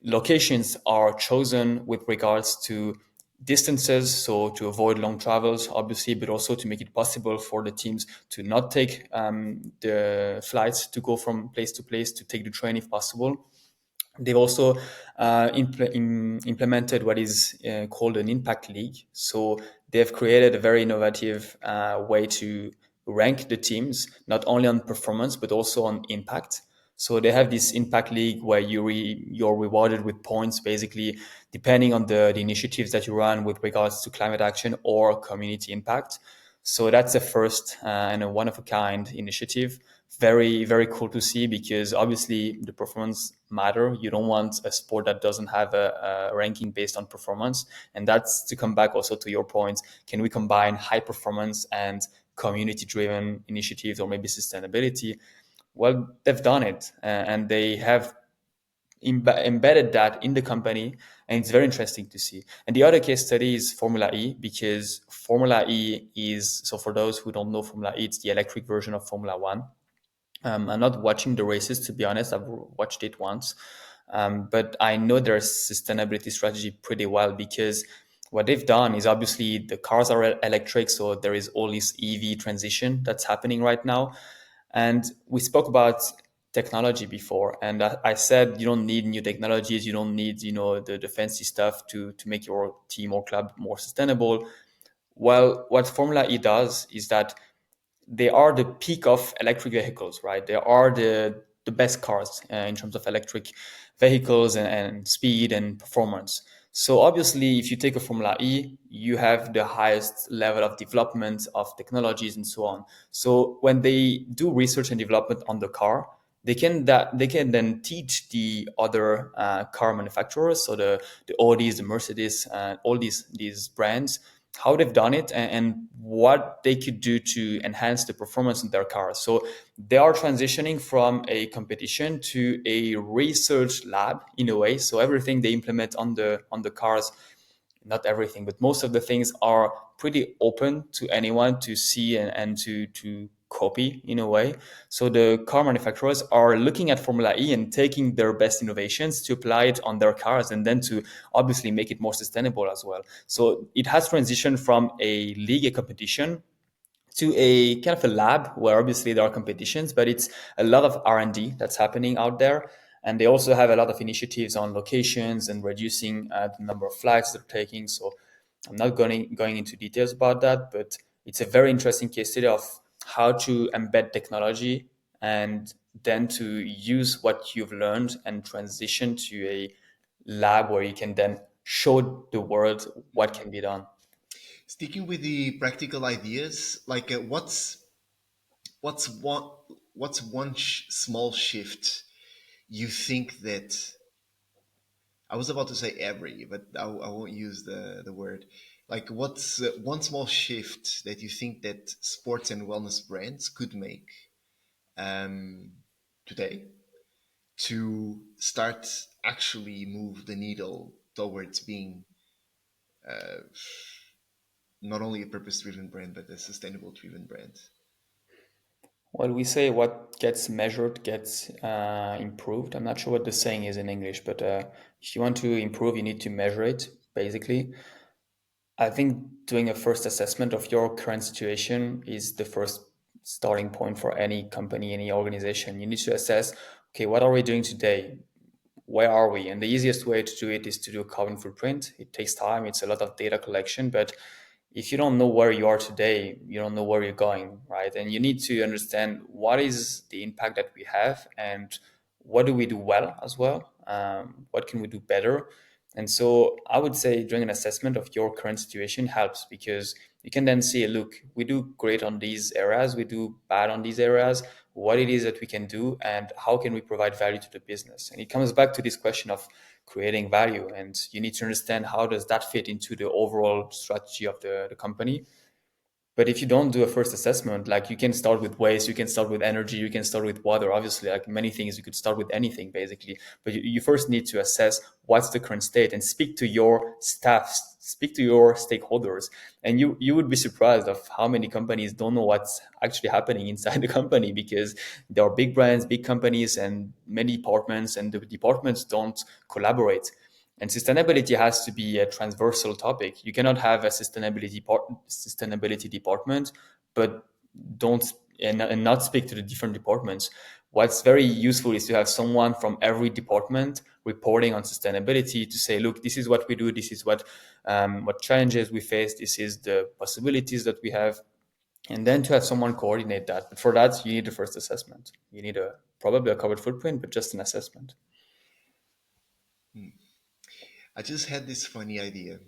Speaker 2: Locations are chosen with regards to distances, so to avoid long travels, obviously, but also to make it possible for the teams to not take the flights to go from place to place, to take the train if possible. They've also implemented what is called an impact league. So they've created a very innovative way to rank the teams, not only on performance, but also on impact. So they have this impact league where you're rewarded with points, basically, depending on the initiatives that you run with regards to climate action or community impact. So that's a first and a one of a kind initiative. Very, very cool to see because obviously the performance matter. You don't want a sport that doesn't have a ranking based on performance. And that's to come back also to your point. Can we combine high performance and community driven initiatives or maybe sustainability? Well, they've done it and they have embedded that in the company, and it's very interesting to see. And the other case study is Formula E, because Formula E is, so for those who don't know Formula E, it's the electric version of Formula One. I'm not watching the races, to be honest. I've watched it once, but I know their sustainability strategy pretty well because what they've done is obviously the cars are electric, so there is all this EV transition that's happening right now. And we spoke about technology before, and I said you don't need new technologies, you don't need the fancy stuff to make your team or club more sustainable. Well, what Formula E does is that they are the peak of electric vehicles, right? They are the the best cars in terms of electric vehicles and speed and performance. So obviously, if you take a Formula E, you have the highest level of development of technologies and so on. So when they do research and development on the car, they can then teach the other car manufacturers, so the Audis, the Mercedes, all these brands, how they've done it and what they could do to enhance the performance in their cars. So they are transitioning from a competition to a research lab in a way. So everything they implement on the cars, not everything, but most of the things are pretty open to anyone to see and to copy in a way. So the car manufacturers are looking at Formula E and taking their best innovations to apply it on their cars and then to obviously make it more sustainable as well. So it has transitioned from a league, a competition, to a kind of a lab where obviously there are competitions, but it's a lot of R&D that's happening out there. And they also have a lot of initiatives on locations and reducing the number of flights they're taking. So I'm not going into details about that, but it's a very interesting case study of how to embed technology and then to use what you've learned and transition to a lab where you can then show the world what can be done.
Speaker 1: Sticking with the practical ideas, like what's one what's one small shift you think that I was about to say every, but I won't use the word. Like, what's one small shift that you think that sports and wellness brands could make um, today to start actually move the needle towards being not only a purpose-driven brand but a sustainable-driven brand?
Speaker 2: Well, we say what gets measured gets improved. I'm not sure what the saying is in English, but if you want to improve, you need to measure it, basically. I think doing a first assessment of your current situation is the first starting point for any company, any organization. You need to assess, okay, what are we doing today? Where are we? And the easiest way to do it is to do a carbon footprint. It takes time, it's a lot of data collection, but if you don't know where you are today, you don't know where you're going, right? And you need to understand what is the impact that we have and what do we do well as well? What can we do better? And so I would say doing an assessment of your current situation helps because you can then see, look, we do great on these areas, we do bad on these areas, what it is that we can do, and how can we provide value to the business. And it comes back to this question of creating value. And you need to understand how does that fit into the overall strategy of the company. But if you don't do a first assessment, like you can start with waste, you can start with energy, you can start with water, obviously, like many things, you could start with anything basically. But you first need to assess what's the current state and speak to your staff, speak to your stakeholders. And you would be surprised of how many companies don't know what's actually happening inside the company because there are big brands, big companies, and many departments, and the departments don't collaborate. And sustainability has to be a transversal topic. You cannot have a sustainability department, but don't and not speak to the different departments. What's very useful is to have someone from every department reporting on sustainability to say, look, this is what we do, this is what challenges we face, this is the possibilities that we have, and then to have someone coordinate that. But for that, you need a first assessment. You need a probably a carbon footprint, but just an assessment.
Speaker 1: I just had this funny idea,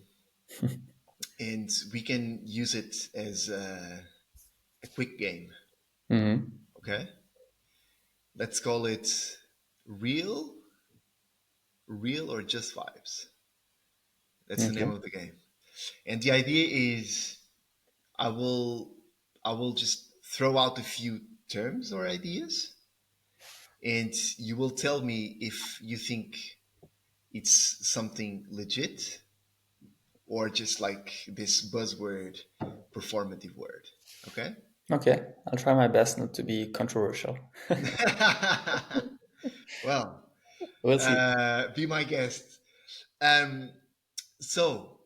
Speaker 1: and we can use it as a quick game.
Speaker 2: Hmm.
Speaker 1: Okay, let's call it real, real or just vibes. That's the name
Speaker 2: Okay.
Speaker 1: of the game. And the idea is I will I will just throw out a few terms or ideas, and you will tell me if you think it's something legit or just like this buzzword performative word. Okay?
Speaker 2: Okay, I'll try my best not to be controversial.
Speaker 1: Well,
Speaker 2: We'll see.
Speaker 1: be my guest. Um, so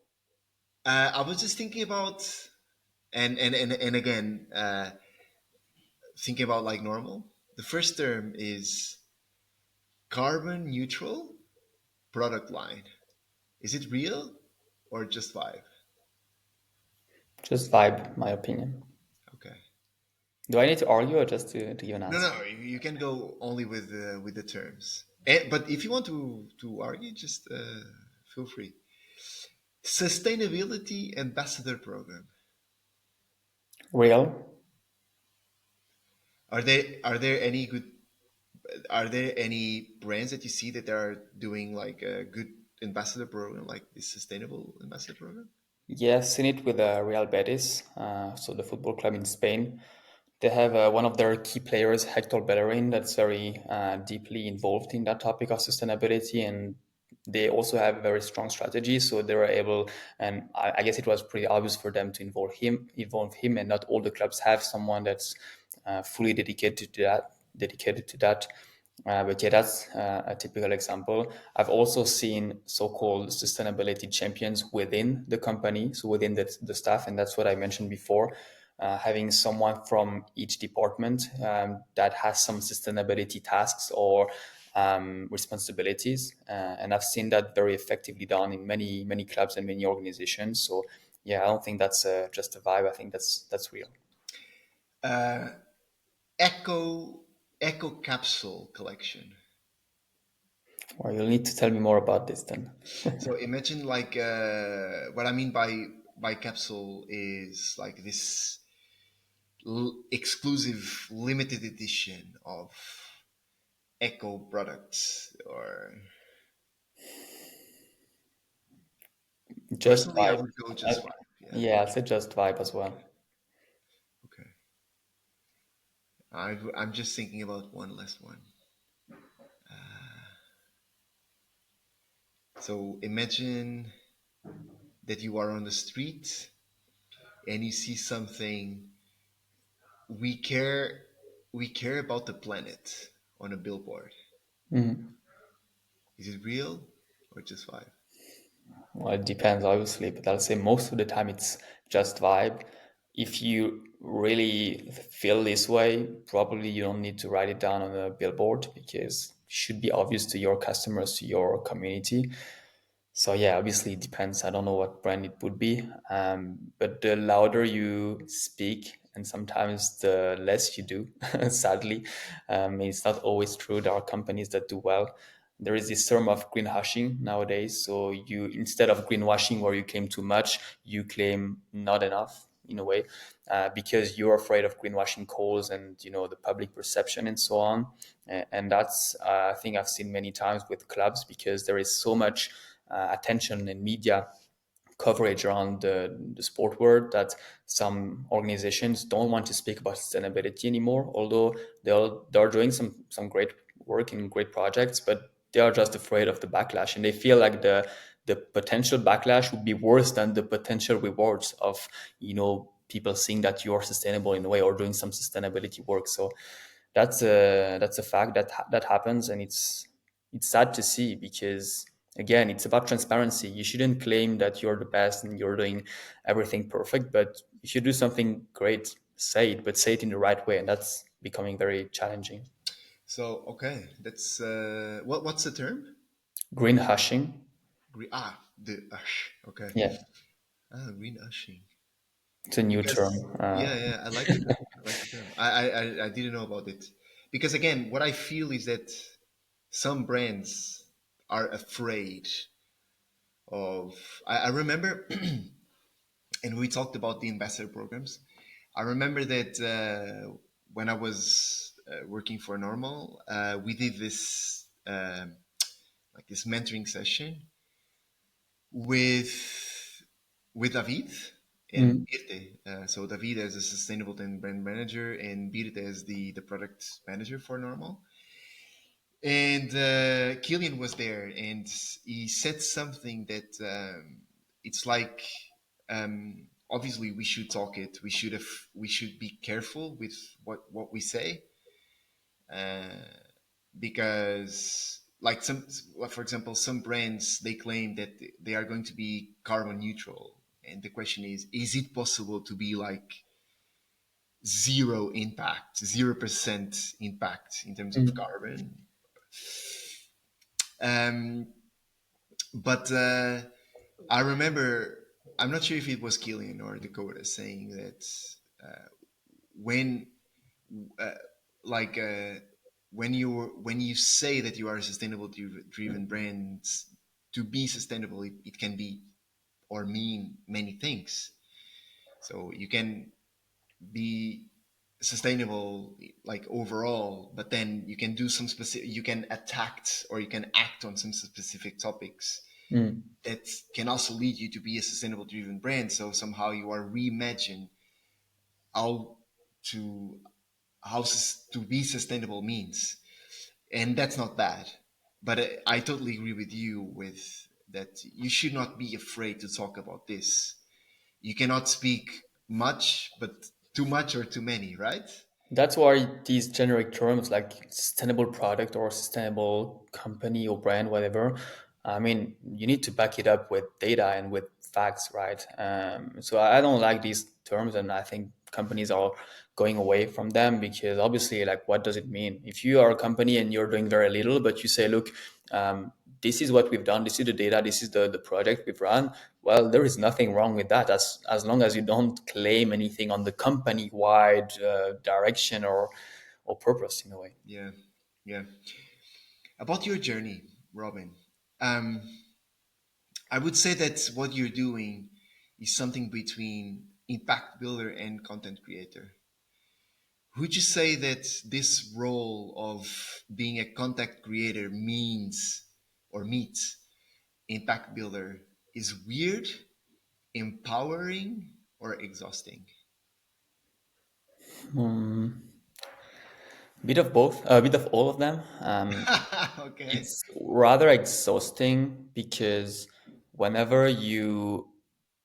Speaker 1: I was just thinking about and again thinking about like normal. The first term is carbon neutral product line. Is it real or just vibe?
Speaker 2: Just vibe, my opinion.
Speaker 1: Okay.
Speaker 2: Do I need to argue or just to give an
Speaker 1: No,
Speaker 2: answer?
Speaker 1: no, you can go only with the terms. But if you want to argue, just feel free. Sustainability ambassador program.
Speaker 2: Real?
Speaker 1: Are there any good? Are there any brands that you see that are doing like a good ambassador program, like this sustainable ambassador program?
Speaker 2: Yeah, I've seen it with Real Betis, so the football club in Spain. They have one of their key players, Hector Bellerin, that's very deeply involved in that topic of sustainability, and they also have a very strong strategy. So they were able, and I guess it was pretty obvious for them to involve him, and not all the clubs have someone that's fully dedicated to that. Dedicated to that. But yeah, that's a typical example. I've also seen so-called sustainability champions within the company, so within the staff, and that's what I mentioned before. Having someone from each department that has some sustainability tasks or responsibilities, and I've seen that very effectively done in many clubs and many organizations. So yeah, I don't think that's just a vibe. I think that's real.
Speaker 1: Eco Eco capsule collection.
Speaker 2: Or you'll need to tell me more about this then.
Speaker 1: So imagine like what I mean by capsule is like this exclusive limited edition of eco products. Or
Speaker 2: Just
Speaker 1: personally, I
Speaker 2: vibe.
Speaker 1: would go
Speaker 2: I,
Speaker 1: just five. Yeah.
Speaker 2: yeah, I'd say just vibe as well.
Speaker 1: Okay. I'm just thinking about one last one. So imagine that you are on the street and you see something. We care. We care about the planet on a billboard.
Speaker 2: Mhm.
Speaker 1: Is it real or just five?
Speaker 2: Well, it depends, obviously, but I'll say most of the time it's just vibe. If you really feel this way, probably you don't need to write it down on a billboard because it should be obvious to your customers, to your community. So yeah, obviously it depends. I don't know what brand it would be, but the louder you speak, and sometimes the less you do. Sadly, it's not always true. There are companies that do well. There is this term of greenhushing nowadays. So you, instead of greenwashing, where you claim too much, you claim not enough in a way, because you're afraid of greenwashing calls and the public perception and so on. And that's I think I've seen many times with clubs because there is so much attention and media coverage around the sport world that some organizations don't want to speak about sustainability anymore, although they're doing some great work and great projects, but they are just afraid of the backlash and they feel like the potential backlash would be worse than the potential rewards of people seeing that you are sustainable in a way or doing some sustainability work. So that's a fact that happens, and it's sad to see because again it's about transparency. You shouldn't claim that you're the best and you're doing everything perfect, but if you do something great, say it, but say it in the right way, and that's becoming very challenging.
Speaker 1: So okay, that's what's the term?
Speaker 2: Green hushing.
Speaker 1: The ush. Okay.
Speaker 2: Yeah,
Speaker 1: Green ushing.
Speaker 2: it's a new term.
Speaker 1: Because yeah, I like the term. I like the term. I didn't know about it. Because again, what I feel is that some brands are afraid of. I remember, and we talked about the ambassador programs. I remember that when I was working for Normal, we did this like this mentoring session with David and
Speaker 2: Mm.
Speaker 1: Birte. So David as a sustainable and brand manager, and Birte as the product manager for Normal. And Killian was there, and he said something that it's like obviously we should talk it. We should be careful with what we say, because like for example, some brands they claim that they are going to be carbon neutral, and the question is it possible to be like zero impact, 0% impact in terms of
Speaker 2: Mm.
Speaker 1: carbon? Um, but I remember, I'm not sure if it was Killian or Dakota saying that when uh, like when you say that you are a sustainable driven brand, to be sustainable, it can be or mean many things. So you can be sustainable like overall, but then you can do some specific, you can attack or you can act on some specific topics
Speaker 2: Mm.
Speaker 1: that can also lead you to be a sustainable driven brand. So somehow you are reimagine how to to be sustainable means, and that's not bad. But I totally agree with you with that. You should not be afraid to talk about this. You cannot speak much, but too much or too many, right?
Speaker 2: That's why these generic terms like sustainable product or sustainable company or brand, whatever, I mean, you need to back it up with data and with facts, right? So I don't like these terms, and I think companies are going away from them because obviously, like, what does it mean? If you are a company and you're doing very little, but you say, look, this is what we've done, this is the data, this is the project we've run, well, there is nothing wrong with that as long as you don't claim anything on the company wide direction or purpose in a way.
Speaker 1: Yeah, yeah. About your journey, Robin, um, I would say that what you're doing is something between impact builder and content creator. Would you say that this role of being a content creator means or meets impact builder is weird, empowering, or exhausting?
Speaker 2: Bit of both, a bit of all of them.
Speaker 1: Okay.
Speaker 2: It's rather exhausting because whenever you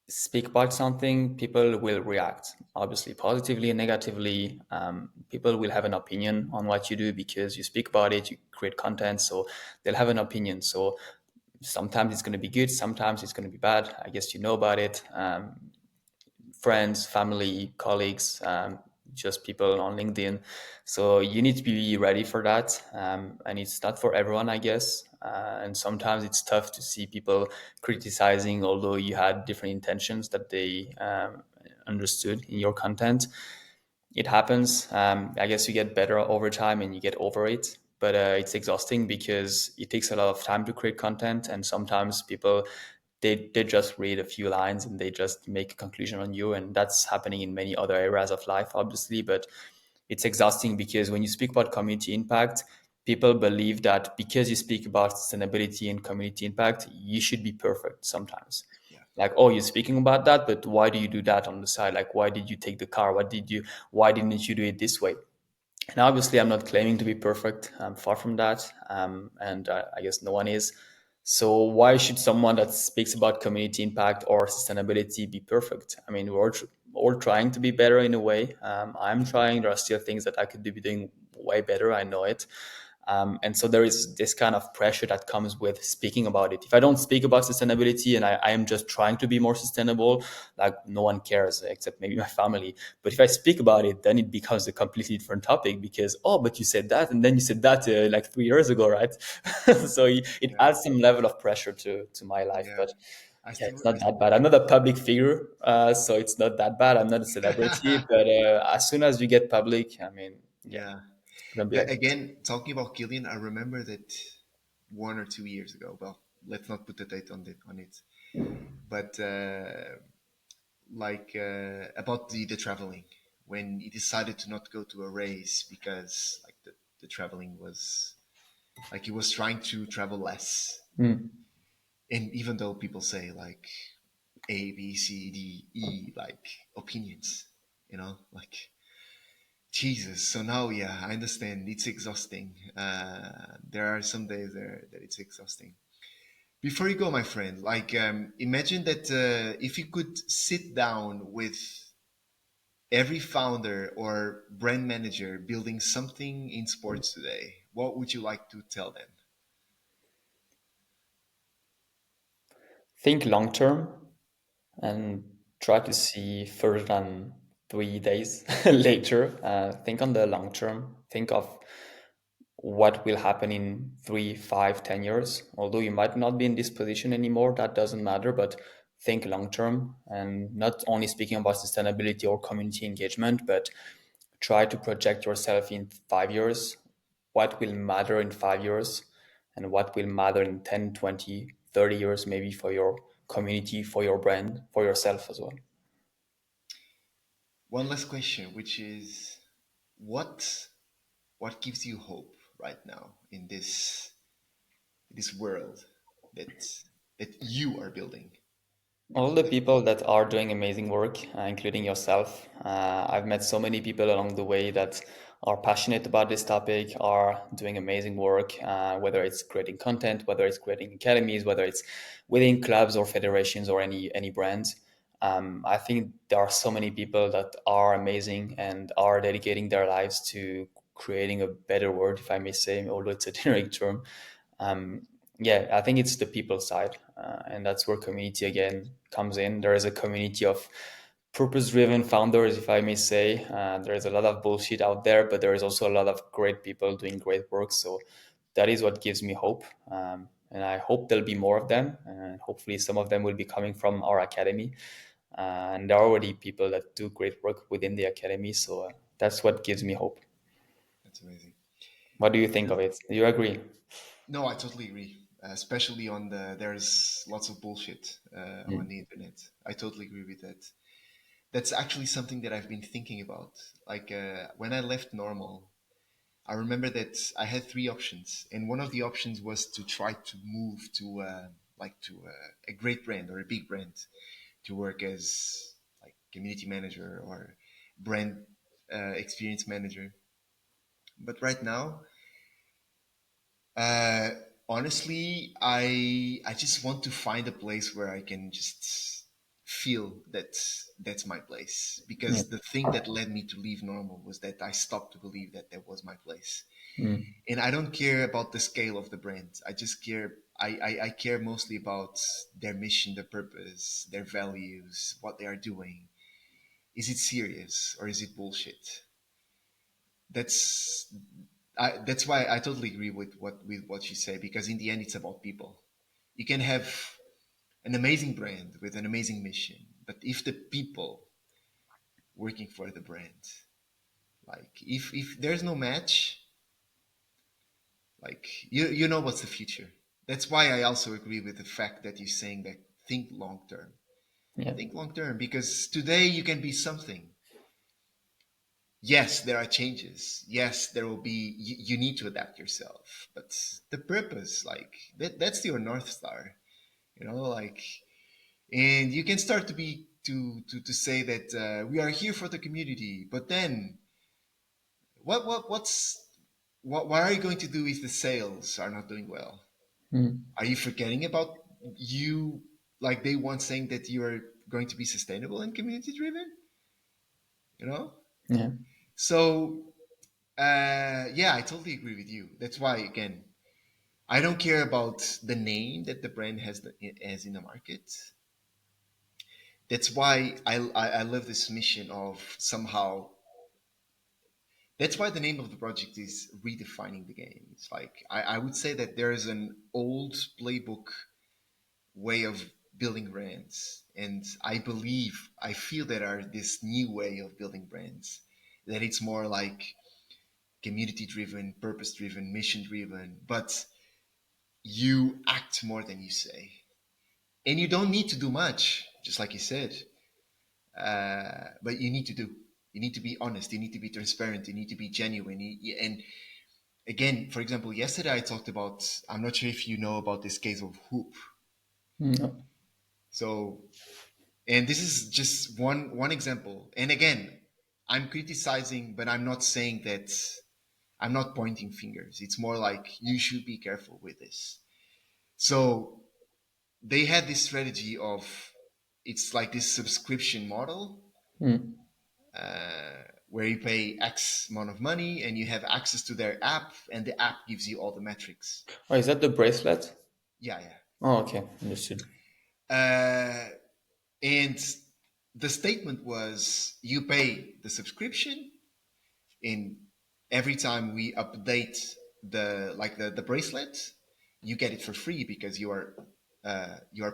Speaker 2: speak about something, people will react, obviously positively and negatively. People will have an opinion on what you do because you speak about it, you create content, so they'll have an opinion. So sometimes it's going to be good, sometimes it's going to be bad. I guess you know about it. Friends, family, colleagues, just people on LinkedIn. So you need to be ready for that. And it's not for everyone, I guess. And sometimes it's tough to see people criticizing, although you had different intentions that they understood in your content. It happens. I guess you get better over time and you get over it. But it's exhausting because it takes a lot of time to create content, and sometimes people they just read a few lines and they just make a conclusion on you, and that's happening in many other areas of life, obviously. But it's exhausting because when you speak about community impact, people believe that because you speak about sustainability and community impact, you should be perfect sometimes.
Speaker 1: Yeah.
Speaker 2: Like, oh, you're speaking about that, but why do you do that on the side? Like, why did you take the car? Why didn't you do it this way? And obviously, I'm not claiming to be perfect. I'm far from that. And I guess no one is. So why should someone that speaks about community impact or sustainability be perfect? I mean, we're all trying to be better in a way. I'm trying. There are still things that I could be doing way better. I know it. And so there is this kind of pressure that comes with speaking about it. If I don't speak about sustainability and I am just trying to be more sustainable, like no one cares except maybe my family. But if I speak about it, then it becomes a completely different topic because, oh, but you said that. And then you said that like 3 years ago, right? So it
Speaker 1: Yeah.
Speaker 2: adds some level of pressure to my life.
Speaker 1: Yeah.
Speaker 2: But
Speaker 1: I
Speaker 2: yeah,
Speaker 1: still,
Speaker 2: it's not that bad. I'm not a public figure, so it's not that bad. I'm not a celebrity. But as soon as you get public, I mean, yeah,
Speaker 1: yeah.
Speaker 2: it's going to be
Speaker 1: Yeah.
Speaker 2: like that.
Speaker 1: Again, talking about Killian, I remember that 1 or 2 years ago. Well, let's not put the date on it. But about the traveling, when he decided to not go to a race because like the traveling was like he was trying to travel less.
Speaker 2: Mm.
Speaker 1: And even though people say like A, B, C, D, E, like opinions, like Jesus. So now, yeah, I understand. It's exhausting. There are some days there that it's exhausting. Before you go, my friend, imagine that if you could sit down with every founder or brand manager building something in sports today, what would you like to tell them?
Speaker 2: Think long term and try to see further than 3 days later. Think on the long term. Think of what will happen in 3, 5, 10 years. Although you might not be in this position anymore, that doesn't matter. But think long term and not only speaking about sustainability or community engagement, but try to project yourself in 5 years, what will matter in 5 years, and what will matter in 10, 20, 30 years, maybe for your community, for your brand, for yourself as well.
Speaker 1: One last question, which is what what gives you hope right now in this world that that you are building?
Speaker 2: All the people that are doing amazing work, including yourself. I've met so many people along the way that are passionate about this topic, are doing amazing work, whether it's creating content, whether it's creating academies, whether it's within clubs or federations or any brands. I think there are so many people that are amazing and are dedicating their lives to creating a better world, if I may say, although it's a generic term. um, yeah, I think it's the people side, and that's where community again comes in. There is a community of purpose-driven founders, if I may say. There is a lot of bullshit out there, but there is also a lot of great people doing great work. So that is what gives me hope, and I hope there'll be more of them, and hopefully some of them will be coming from our academy. And there are already people that do great work within the academy, so that's what gives me hope.
Speaker 1: That's amazing.
Speaker 2: What do you think of it? Do you agree?
Speaker 1: No, I totally agree. Especially on there's lots of bullshit on
Speaker 2: Mm.
Speaker 1: the internet. I totally agree with that. That's actually something that I've been thinking about. Like when I left normal, I remember that I had three options, and one of the options was to try to move to a great brand or a big brand to work as like community manager or brand experience manager. But right now, Uh, honestly, I just want to find a place where I can just feel that that's my place.
Speaker 2: Yeah.
Speaker 1: Because the thing that led me to leave normal was that I stopped to believe that that was my place.
Speaker 2: Mm.
Speaker 1: And I don't care about the scale of the brand. I just care. I care mostly about their mission, their purpose, their values, what they are doing. Is it serious or is it bullshit? That's that's why I totally agree with what you say because in the end it's about people. You can have an amazing brand with an amazing mission, but if the people working for the brand, like if there's no match, like you know what's the future. That's why I also agree with the fact that you're saying that think long term.
Speaker 2: Yeah.
Speaker 1: Think long term because today you can be something. Yes, there are changes. Yes, there will be. You need to adapt yourself, but the purpose, like that's your north star. You know, like, and you can start to be to say that we are here for the community. But then, what are you going to do if the sales are not doing well?
Speaker 2: Mm.
Speaker 1: Are you forgetting about you? Like they once saying that you are going to be sustainable and community driven. You know,
Speaker 2: Yeah.
Speaker 1: so yeah, I totally agree with you. That's why again, I don't care about the name that the brand has in the market. That's why I love this mission of somehow. That's why the name of the project is redefining the game. It's like I would say that there is an old playbook way of building brands, and I feel there are this new way of building brands. That it's more like community driven, purpose driven, mission driven, but you act more than you say. And you don't need to do much, just like you said, but you need to do. You need to be honest. You need to be transparent. You need to be genuine. And again, for example, yesterday I talked about, I'm not sure if you know about this case of Hoop.
Speaker 2: No.
Speaker 1: So, and this is just one example. And again, I'm criticizing, but I'm not saying that I'm not pointing fingers. It's more like you should be careful with this. So they had this strategy of it's like this subscription model
Speaker 2: Mm.
Speaker 1: where you pay X amount of money and you have access to their app, and the app gives you all the metrics.
Speaker 2: Oh, is that the bracelet?
Speaker 1: Yeah, yeah.
Speaker 2: Oh, okay, understood.
Speaker 1: Uh, and the statement was you pay the subscription, and every time we update the bracelet, you get it for free because you are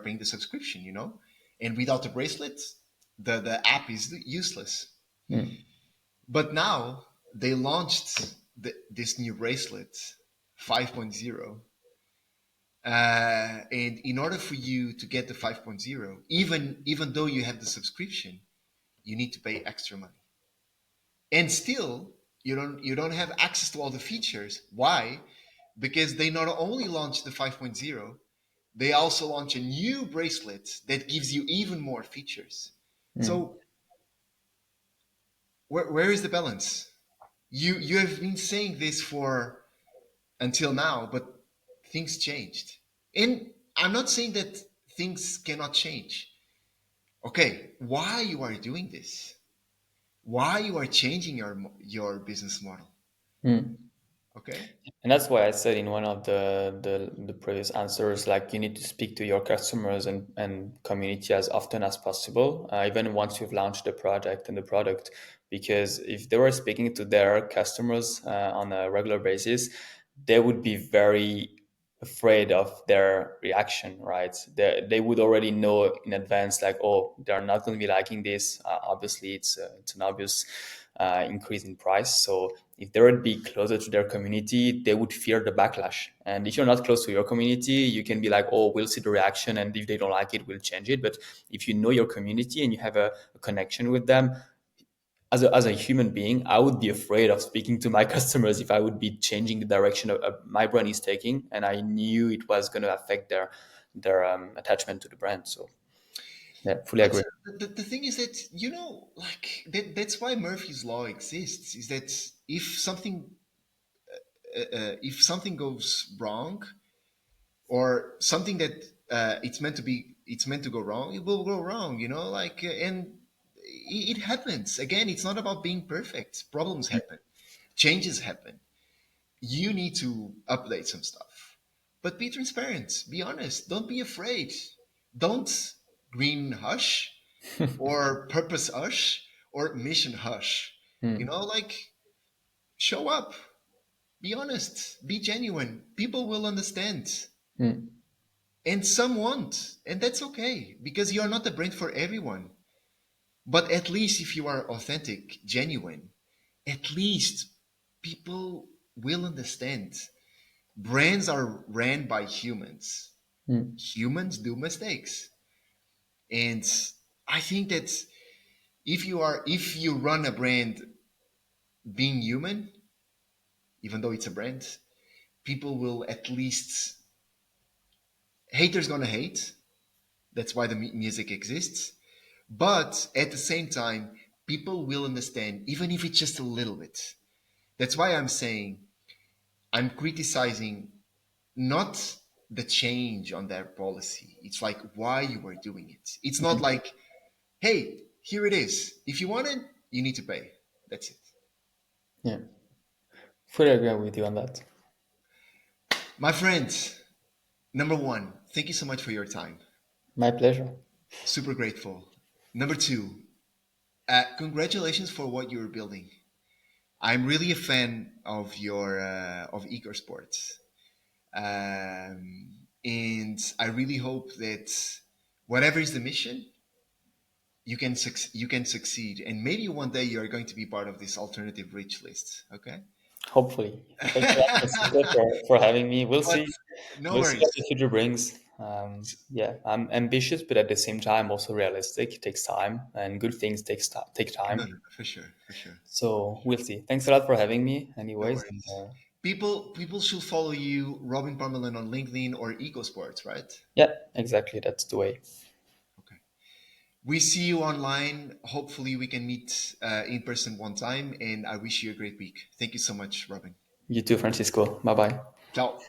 Speaker 1: paying the subscription, you know. And without the bracelet, the app is useless.
Speaker 2: Mm.
Speaker 1: But now they launched this new bracelet 5.0. And in order for you to get the 5.0, even though you have the subscription, you need to pay extra money. And still, you don't have access to all the features. Why? Because they not only launched the 5.0, they also launch a new bracelet that gives you even more features.
Speaker 2: Mm.
Speaker 1: So where is the balance? You have been saying this for until now, but things changed. And I'm not saying that things cannot change. Okay, why you are doing this? Why you are changing your business model?
Speaker 2: Mm.
Speaker 1: Okay?
Speaker 2: And that's why I said in one of the previous answers, like you need to speak to your customers and community as often as possible, even once you've launched the project and the product. Because if they were speaking to their customers on a regular basis, they would be very afraid of their reaction, right? They would already know in advance, like, oh, they're not going to be liking this. Obviously, it's an obvious increase in price. So if they would be closer to their community, they would fear the backlash. And if you're not close to your community, you can be like, oh, we'll see the reaction. And if they don't like it, we'll change it. But if you know your community and you have a connection with them, as a human being, I would be afraid of speaking to my customers if I would be changing the direction of my brand is taking. And I knew it was going to affect their attachment to the brand. So, yeah, fully
Speaker 1: But
Speaker 2: agree.
Speaker 1: the thing is that, like, that's why Murphy's Law exists, is that if something goes wrong, or something that it's meant to go wrong, it will go wrong, like, and it happens. Again, it's not about being perfect. Problems happen, changes happen. You need to update some stuff, but be transparent, be honest, don't be afraid. Don't green hush, or purpose hush, or mission hush.
Speaker 2: Mm,
Speaker 1: Like, show up, be honest, be genuine. People will understand.
Speaker 2: mm,
Speaker 1: And some won't, and that's okay, because you're not the brand for everyone. But at least if you are authentic, genuine, at least people will understand. Brands are ran by humans.
Speaker 2: mm,
Speaker 1: Humans do mistakes. And I think that if you run a brand being human, even though it's a brand, people will at least, haters gonna hate. That's why the music exists. But at the same time, people will understand, even if it's just a little bit. That's why I'm saying, I'm criticizing not the change on their policy. It's like why you were doing it. It's not
Speaker 2: mm.
Speaker 1: like, hey, here it is. If you want it, you need to pay. That's it.
Speaker 2: Yeah, fully agree with you on that.
Speaker 1: My friend, number one, thank you so much for your time.
Speaker 2: My pleasure.
Speaker 1: Super grateful. Number two, congratulations for what you're building. I'm really a fan of EcoSports. And I really hope that whatever is the mission, you can succeed, and maybe one day you are going to be part of this alternative rich list. Okay,
Speaker 2: Hopefully. Thanks a lot, Francisco, for having me. We'll
Speaker 1: but
Speaker 2: see.
Speaker 1: no
Speaker 2: We'll see what
Speaker 1: worries.
Speaker 2: the future brings. Yeah, I'm ambitious, but at the same time also realistic. It takes time, and good things take
Speaker 1: No,
Speaker 2: time.
Speaker 1: no, for sure, for sure.
Speaker 2: So we'll see. Thanks a lot for having me,
Speaker 1: No
Speaker 2: anyways. And,
Speaker 1: worries. People should follow you, Robin Parmelin, on LinkedIn or EcoSports, right?
Speaker 2: yeah, exactly. That's the way.
Speaker 1: Okay. We see you online. Hopefully, we can meet in person one time. And I wish you a great week. Thank you so much, Robin.
Speaker 2: You too, Francisco. Bye bye.
Speaker 1: Ciao.